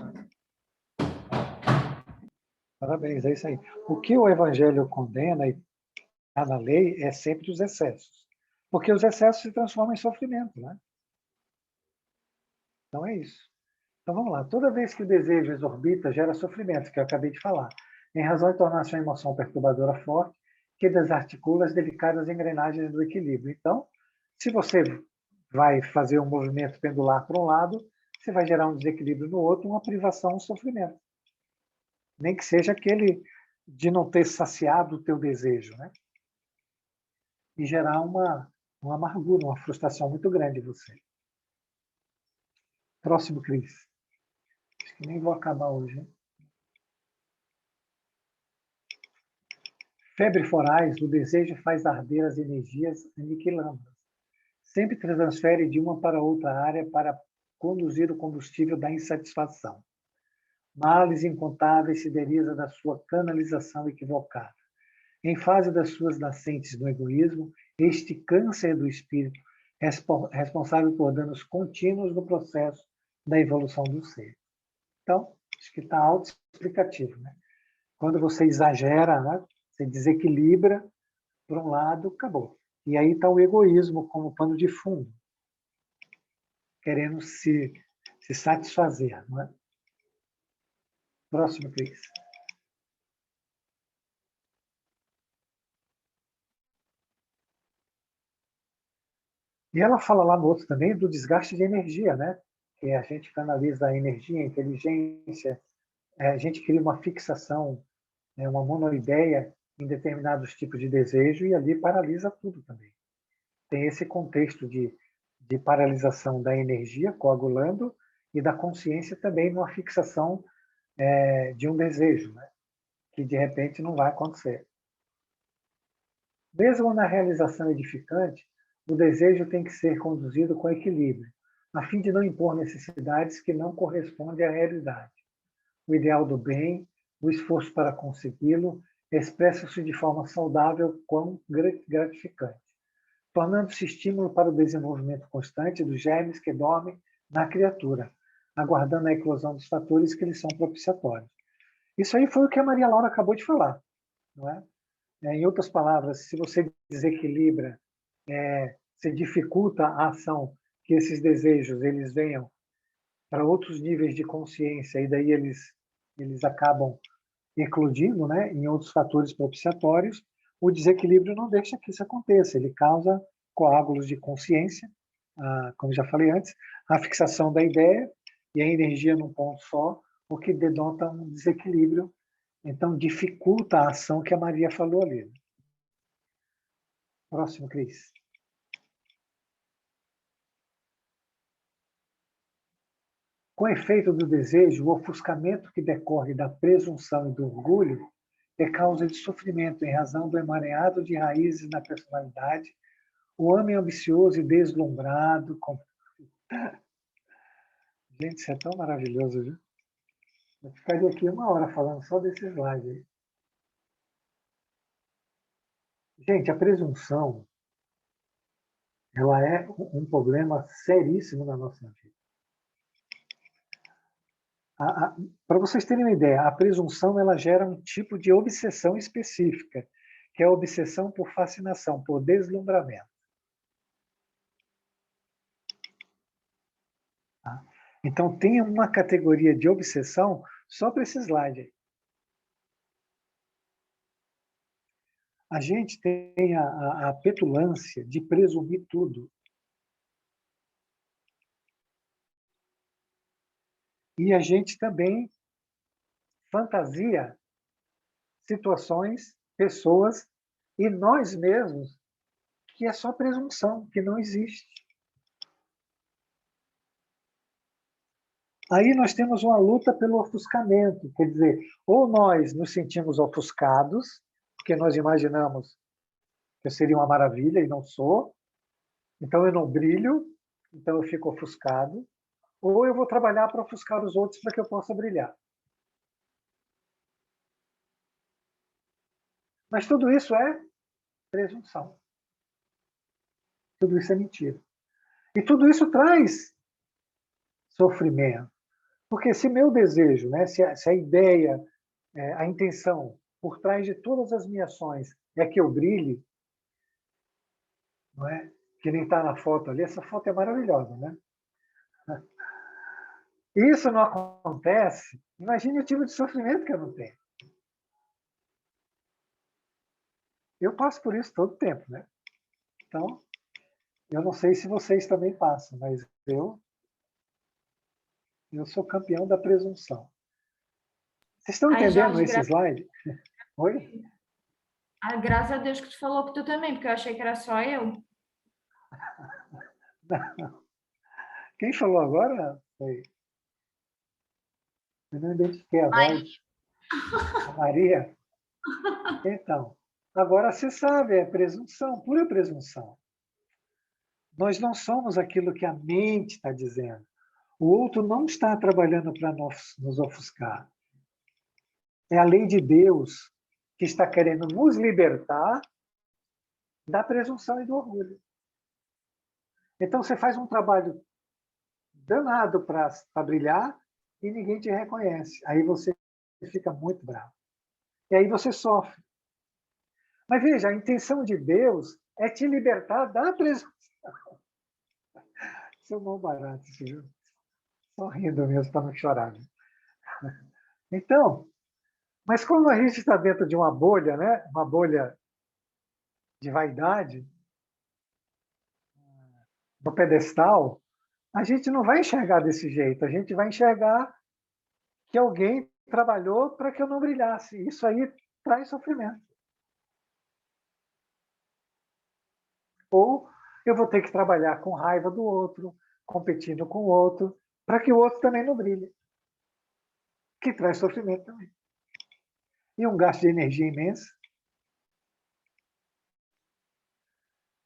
Parabéns, é isso aí. O que o Evangelho condena e está na lei é sempre os excessos. Porque os excessos se transformam em sofrimento, né? Então é isso. Então vamos lá. Toda vez que o desejo exorbita, gera sofrimento, que eu acabei de falar, em razão de tornar-se uma emoção perturbadora forte, que desarticula as delicadas engrenagens do equilíbrio. Então, se você vai fazer um movimento pendular para um lado, você vai gerar um desequilíbrio no outro, uma privação, um sofrimento. Nem que seja aquele de não ter saciado o teu desejo, né? E gerar uma amargura, uma frustração muito grande em você. Próximo, Cris. Acho que nem vou acabar hoje, hein? Febre foraz, o desejo faz arder as energias, aniquilando-as. Sempre transfere de uma para outra área para conduzir o combustível da insatisfação. Males incontáveis se deriva da sua canalização equivocada. Em fase das suas nascentes no egoísmo, este câncer do espírito responsável por danos contínuos no processo da evolução do ser. Então, acho que está autoexplicativo, né? Quando você exagera, né? Você desequilibra para um lado, acabou. E aí está o egoísmo como pano de fundo, querendo se satisfazer, não é? Próximo, Cris. E ela fala lá no outro também do desgaste de energia, né? Que a gente canaliza a energia, a inteligência, a gente cria uma fixação, uma monoideia em determinados tipos de desejo e ali paralisa tudo também. Tem esse contexto de paralisação da energia coagulando e da consciência também numa fixação de um desejo, né? Que de repente não vai acontecer. Mesmo na realização edificante, o desejo tem que ser conduzido com equilíbrio, a fim de não impor necessidades que não correspondem à realidade. O ideal do bem, o esforço para consegui-lo, expressa-se de forma saudável quão gratificante, tornando-se estímulo para o desenvolvimento constante dos germes que dormem na criatura, aguardando a eclosão dos fatores que lhes são propiciatórios. Isso aí foi o que a Maria Laura acabou de falar, não é? Em outras palavras, se você desequilibra, você dificulta a ação que esses desejos eles venham para outros níveis de consciência e daí eles acabam eclodindo, né, em outros fatores propiciatórios, o desequilíbrio não deixa que isso aconteça, ele causa coágulos de consciência, como já falei antes, a fixação da ideia e a energia num ponto só, o que denota um desequilíbrio, então dificulta a ação que a Maria falou ali. Próximo, Cris. Com efeito do desejo, o ofuscamento que decorre da presunção e do orgulho é causa de sofrimento em razão do emaranhado de raízes na personalidade, o homem ambicioso e deslumbrado. Gente, isso é tão maravilhoso, viu? Eu ficaria aqui 1 hora falando só desse slide aí. Gente, a presunção, ela é um problema seríssimo na nossa vida. Para vocês terem uma ideia, a presunção ela gera um tipo de obsessão específica, que é a obsessão por fascinação, por deslumbramento. Tá? Então, tem uma categoria de obsessão só para esse slide aí. A gente tem a petulância de presumir tudo. E a gente também fantasia situações, pessoas e nós mesmos, que é só presunção, que não existe. Aí nós temos uma luta pelo ofuscamento, quer dizer, ou nós nos sentimos ofuscados, porque nós imaginamos que eu seria uma maravilha e não sou, então eu não brilho, então eu fico ofuscado, ou eu vou trabalhar para ofuscar os outros para que eu possa brilhar. Mas tudo isso é presunção. Tudo isso é mentira. E tudo isso traz sofrimento. Porque se meu desejo, né, se a ideia, a intenção por trás de todas as minhas ações é que eu brilhe, não é? Que nem está na foto ali, essa foto é maravilhosa, né? Isso não acontece, imagine o tipo de sofrimento que eu não tenho. Eu passo por isso todo o tempo, né? Então, eu não sei se vocês também passam, mas eu sou campeão da presunção. Vocês estão Aí, entendendo Jorge, esse slide? Oi? graças a Deus que tu falou que tu também, porque eu achei que era só eu. Não. Quem falou agora foi... Eu não identifiquei a voz. A Maria? Então, agora você sabe, é presunção, pura presunção. Nós não somos aquilo que a mente está dizendo. O outro não está trabalhando para nos ofuscar. É a lei de Deus que está querendo nos libertar da presunção e do orgulho. Então, você faz um trabalho danado para brilhar e ninguém te reconhece. Aí você fica muito bravo. E aí você sofre. Mas veja, a intenção de Deus é te libertar da presunção. Isso é um bom barato, viu? Só rindo mesmo para não chorar. Então, mas como a gente está dentro de uma bolha, né? Uma bolha de vaidade, no pedestal, a gente não vai enxergar desse jeito. A gente vai enxergar que alguém trabalhou para que eu não brilhasse. Isso aí traz sofrimento. Ou eu vou ter que trabalhar com raiva do outro, competindo com o outro, para que o outro também não brilhe. Que traz sofrimento também. E um gasto de energia imenso.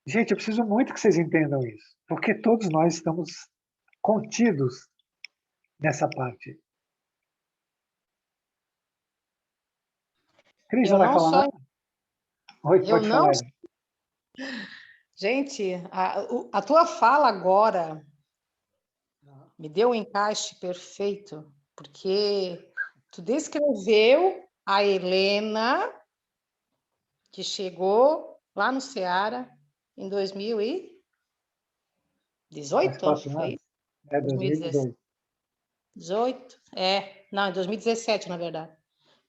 Gente, eu preciso muito que vocês entendam isso, porque todos nós estamos contidos nessa parte. Cris, não vai falar nada? Oi, pode falar. Gente, a tua fala agora me deu um encaixe perfeito, porque tu descreveu a Helena que chegou lá no Ceará em 2018, foi? É 2018. 18? Não, em 2017, na verdade.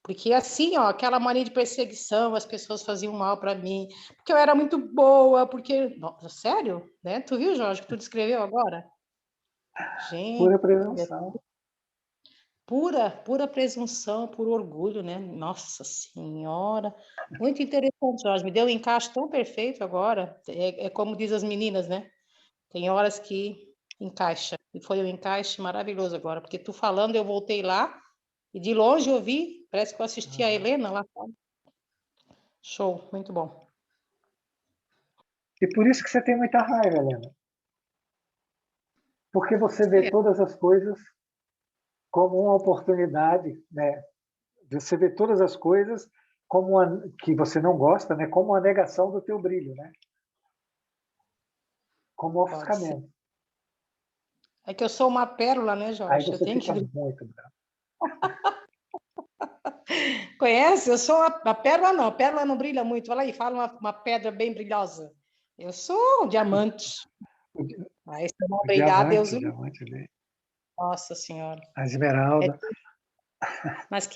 Porque assim, ó, aquela mania de perseguição, as pessoas faziam mal para mim, porque eu era muito boa, porque... Nossa, sério? Né? Tu viu, Jorge, que tu descreveu agora? Gente... Pura presunção. Pura presunção, puro orgulho, né? Nossa Senhora. Muito interessante, Jorge. Me deu um encaixe tão perfeito agora. É como diz as meninas, né? Tem horas que encaixa. E foi um encaixe maravilhoso agora, porque tu falando, eu voltei lá e de longe eu vi, parece que eu assisti a Helena lá. Show, muito bom. E por isso que você tem muita raiva, Helena. Porque você vê todas as coisas como uma oportunidade, né? Você vê todas as coisas como que você não gosta, né? Como uma negação do teu brilho, né? Como um ofuscamento. É que eu sou uma pérola, né, Jorge? Aí você fica muito bravo. Conhece? Eu sou a pérola, não. A pérola não brilha muito. Olha aí, fala uma pedra bem brilhosa. Eu sou um diamante. Aí, se eu não brilhar, Deus... Diamante ali. Nossa Senhora. A esmeralda. Mas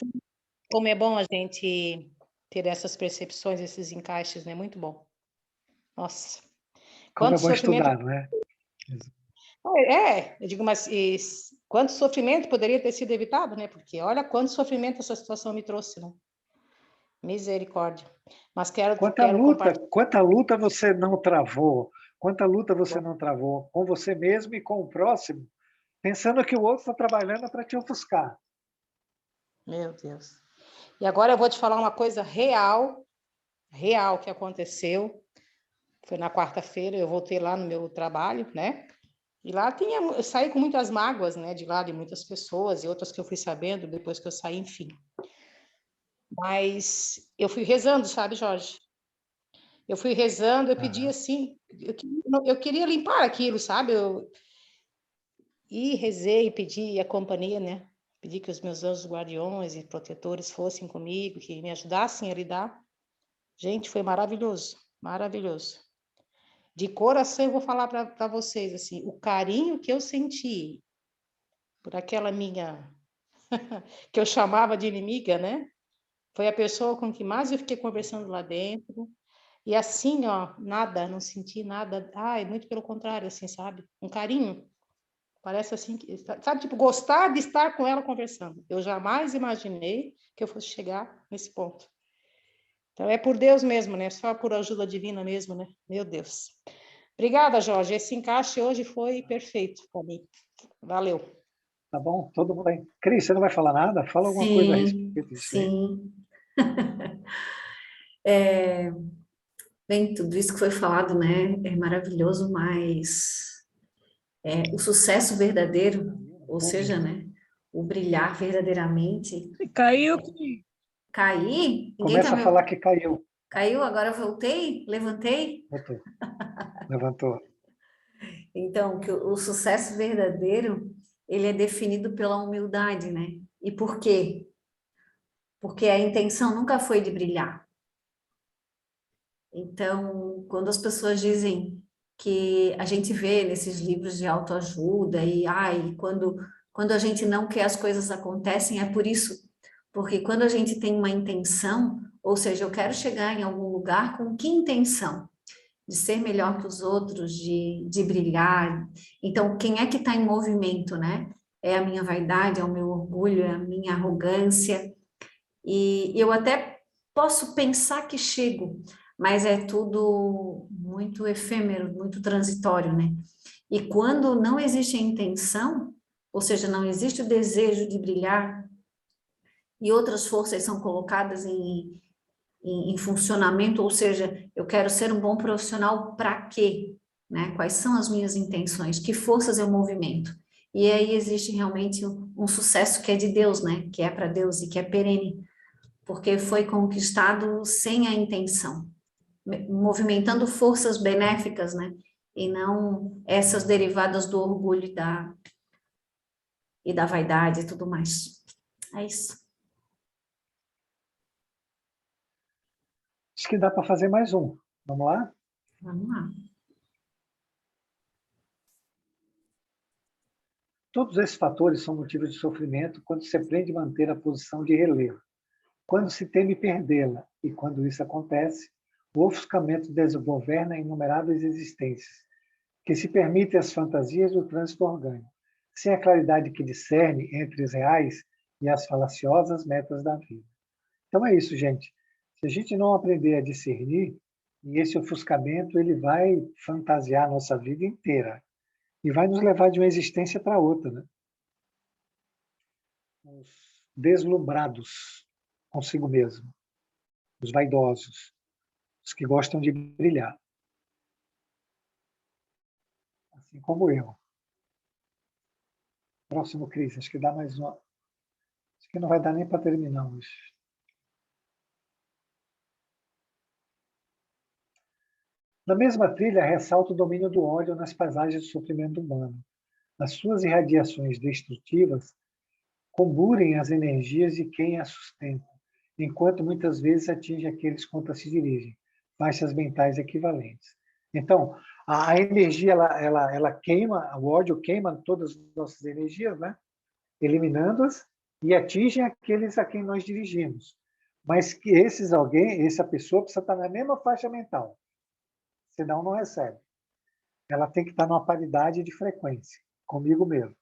como é bom a gente ter essas percepções, esses encaixes, né? Muito bom. Nossa. Como é bom estudar, não é? Eu digo, mas Quanto sofrimento poderia ter sido evitado, né? Porque olha quanto sofrimento essa situação me trouxe, né? Misericórdia. Mas quero compartilhar. Quanta luta você não travou? Quanta luta você não travou com você mesmo e com o próximo, pensando que o outro está trabalhando para te ofuscar. Meu Deus. E agora eu vou te falar uma coisa real que aconteceu. Foi na quarta-feira, eu voltei lá no meu trabalho, né? E lá eu saí com muitas mágoas, né? De lá de muitas pessoas e outras que eu fui sabendo depois que eu saí, enfim. Mas eu fui rezando, sabe, Jorge? Eu fui rezando, eu pedi assim, eu queria limpar aquilo, sabe? E rezei, pedi a companhia, né? Pedi que os meus anjos guardiões e protetores fossem comigo, que me ajudassem a lidar. Gente, foi maravilhoso, maravilhoso. De coração, eu vou falar para vocês, assim, o carinho que eu senti por aquela minha, que eu chamava de inimiga, né? Foi a pessoa com que mais eu fiquei conversando lá dentro. E assim, ó, nada, não senti nada. Ai, muito pelo contrário, assim, sabe? Um carinho. Parece assim, sabe, tipo, gostar de estar com ela conversando. Eu jamais imaginei que eu fosse chegar nesse ponto. Então, é por Deus mesmo, né? Só por ajuda divina mesmo, né? Meu Deus. Obrigada, Jorge. Esse encaixe hoje foi perfeito para mim. Valeu. Tá bom? Tudo bem. Cris, você não vai falar nada? Fala alguma coisa a respeito disso aí. Sim. Bem, tudo isso que foi falado, né, é maravilhoso, mas o sucesso verdadeiro, ou seja, né, o brilhar verdadeiramente. Caiu. Cair? Ninguém tá Começa a falar que caiu. Caiu, agora eu voltei, levantei. Voltou. Levantou. Então, que o sucesso verdadeiro, ele é definido pela humildade, né? E por quê? Porque a intenção nunca foi de brilhar. Então, quando as pessoas dizem que a gente vê nesses livros de autoajuda e quando a gente não quer as coisas acontecem, é por isso. Porque quando a gente tem uma intenção, ou seja, eu quero chegar em algum lugar com que intenção? De ser melhor que os outros, de brilhar. Então, quem é que está em movimento, né? É a minha vaidade, é o meu orgulho, é a minha arrogância. E eu até posso pensar que chego, mas é tudo muito efêmero, muito transitório, né? E quando não existe a intenção, ou seja, não existe o desejo de brilhar, e outras forças são colocadas em funcionamento, ou seja, eu quero ser um bom profissional para quê? Né? Quais são as minhas intenções? Que forças eu movimento? E aí existe realmente um sucesso que é de Deus, né? Que é para Deus e que é perene, porque foi conquistado sem a intenção, movimentando forças benéficas, né? E não essas derivadas do orgulho e da vaidade e tudo mais. É isso. Acho que dá para fazer mais um. Vamos lá? Vamos lá. Todos esses fatores são motivos de sofrimento quando se aprende a manter a posição de relevo, quando se teme perdê-la, e quando isso acontece, o ofuscamento desgoverna inumeráveis existências, que se permitem as fantasias do trânsito orgânico, sem a claridade que discerne entre os reais e as falaciosas metas da vida. Então é isso, gente. Se a gente não aprender a discernir, e esse ofuscamento ele vai fantasiar a nossa vida inteira e vai nos levar de uma existência para outra, né? Os deslumbrados consigo mesmo, os vaidosos, os que gostam de brilhar, assim como eu. Próximo, Cris, acho que dá mais uma. Acho que não vai dar nem para terminar hoje. Na mesma trilha, ressalta o domínio do ódio nas paisagens do sofrimento humano. As suas irradiações destrutivas comburem as energias de quem a sustenta, enquanto muitas vezes atinge aqueles contra se dirigem, faixas mentais equivalentes. Então, a energia ela queima, o ódio queima todas as nossas energias, né? Eliminando-as e atinge aqueles a quem nós dirigimos. Mas que essa pessoa precisa estar na mesma faixa mental, senão não recebe. Ela tem que estar numa paridade de frequência, comigo mesmo.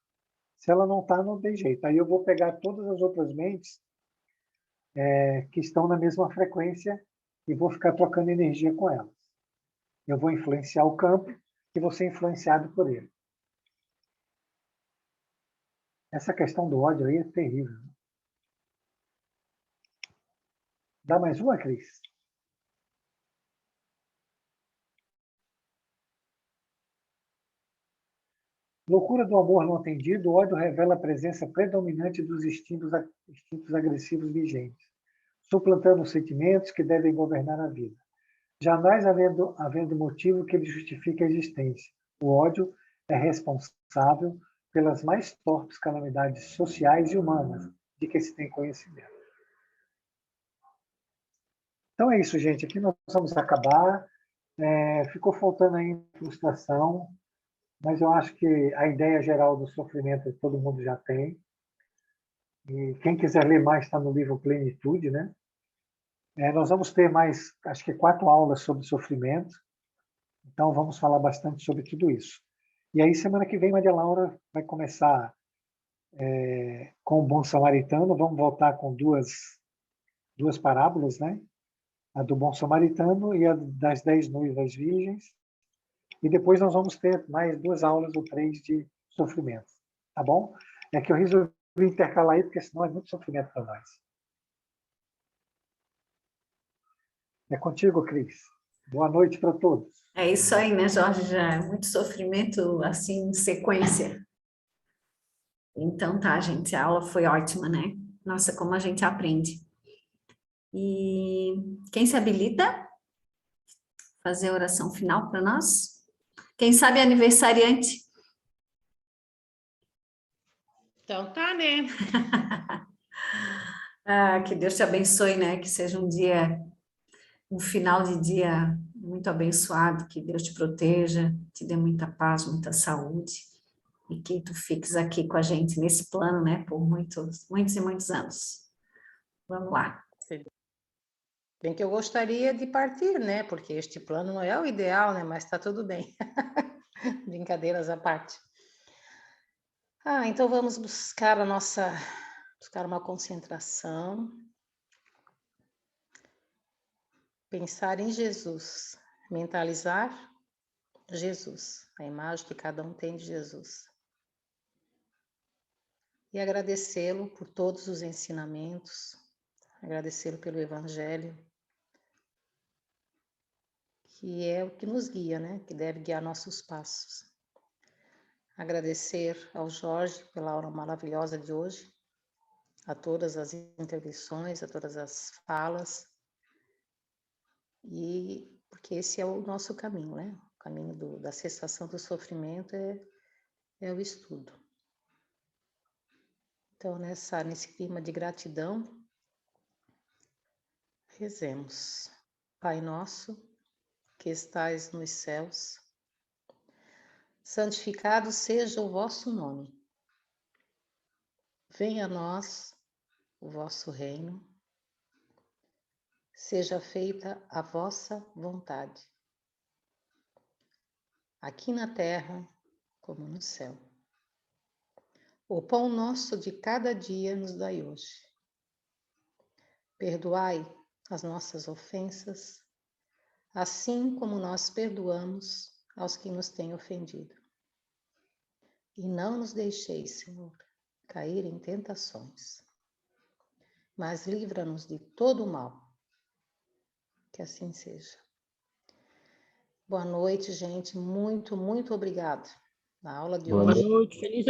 Se ela não está, não tem jeito. Aí eu vou pegar todas as outras mentes que estão na mesma frequência e vou ficar trocando energia com elas. Eu vou influenciar o campo e vou ser influenciado por ele. Essa questão do ódio aí é terrível. Dá mais uma, Cris? Loucura do amor não atendido, o ódio revela a presença predominante dos instintos agressivos vigentes, suplantando os sentimentos que devem governar a vida. Jamais havendo motivo que lhe justifique a existência. O ódio é responsável pelas mais torpes calamidades sociais e humanas de que se tem conhecimento. Então é isso, gente. Aqui nós vamos acabar. Ficou faltando aí frustração, mas eu acho que a ideia geral do sofrimento todo mundo já tem. E quem quiser ler mais está no livro Plenitude, né? Nós vamos ter mais, acho que 4 aulas sobre sofrimento. Então, vamos falar bastante sobre tudo isso. E aí, semana que vem, Maria Laura vai começar com o Bom Samaritano. Vamos voltar com duas parábolas, né? A do Bom Samaritano e a das 10 noivas virgens. E depois nós vamos ter mais 2 aulas ou 3 de sofrimento. Tá bom? É que eu resolvi intercalar aí, porque senão é muito sofrimento para nós. É contigo, Cris. Boa noite para todos. É isso aí, né, Jorge? Já é muito sofrimento, assim, em sequência. Então tá, gente, a aula foi ótima, né? Nossa, como a gente aprende. E quem se habilita? Fazer a oração final para nós? Quem sabe aniversariante? Então tá, né? Que Deus te abençoe, né? Que seja um final de dia muito abençoado, que Deus te proteja, te dê muita paz, muita saúde, e que tu fiques aqui com a gente nesse plano, né? Por muitos, muitos e muitos anos. Vamos lá. Bem que eu gostaria de partir, né? Porque este plano não é o ideal, né? Mas está tudo bem. Brincadeiras à parte. Então vamos buscar uma concentração. Pensar em Jesus. Mentalizar Jesus. A imagem que cada um tem de Jesus. E agradecê-lo por todos os ensinamentos. Agradecê-lo pelo Evangelho. Que é o que nos guia, né? Que deve guiar nossos passos. Agradecer ao Jorge pela aula maravilhosa de hoje, a todas as intervenções, a todas as falas, e porque esse é o nosso caminho, né? O caminho da cessação do sofrimento é o estudo. Então, nesse clima de gratidão, rezemos. Pai nosso, que estais nos céus, santificado seja o vosso nome. Venha a nós o vosso reino. Seja feita a vossa vontade, aqui na terra como no céu. O pão nosso de cada dia nos dai hoje. Perdoai as nossas ofensas, assim como nós perdoamos aos que nos têm ofendido. E não nos deixeis, Senhor, cair em tentações, mas livra-nos de todo o mal. Que assim seja. Boa noite, gente. Muito, muito obrigado. Na aula de hoje. Boa noite. Feliz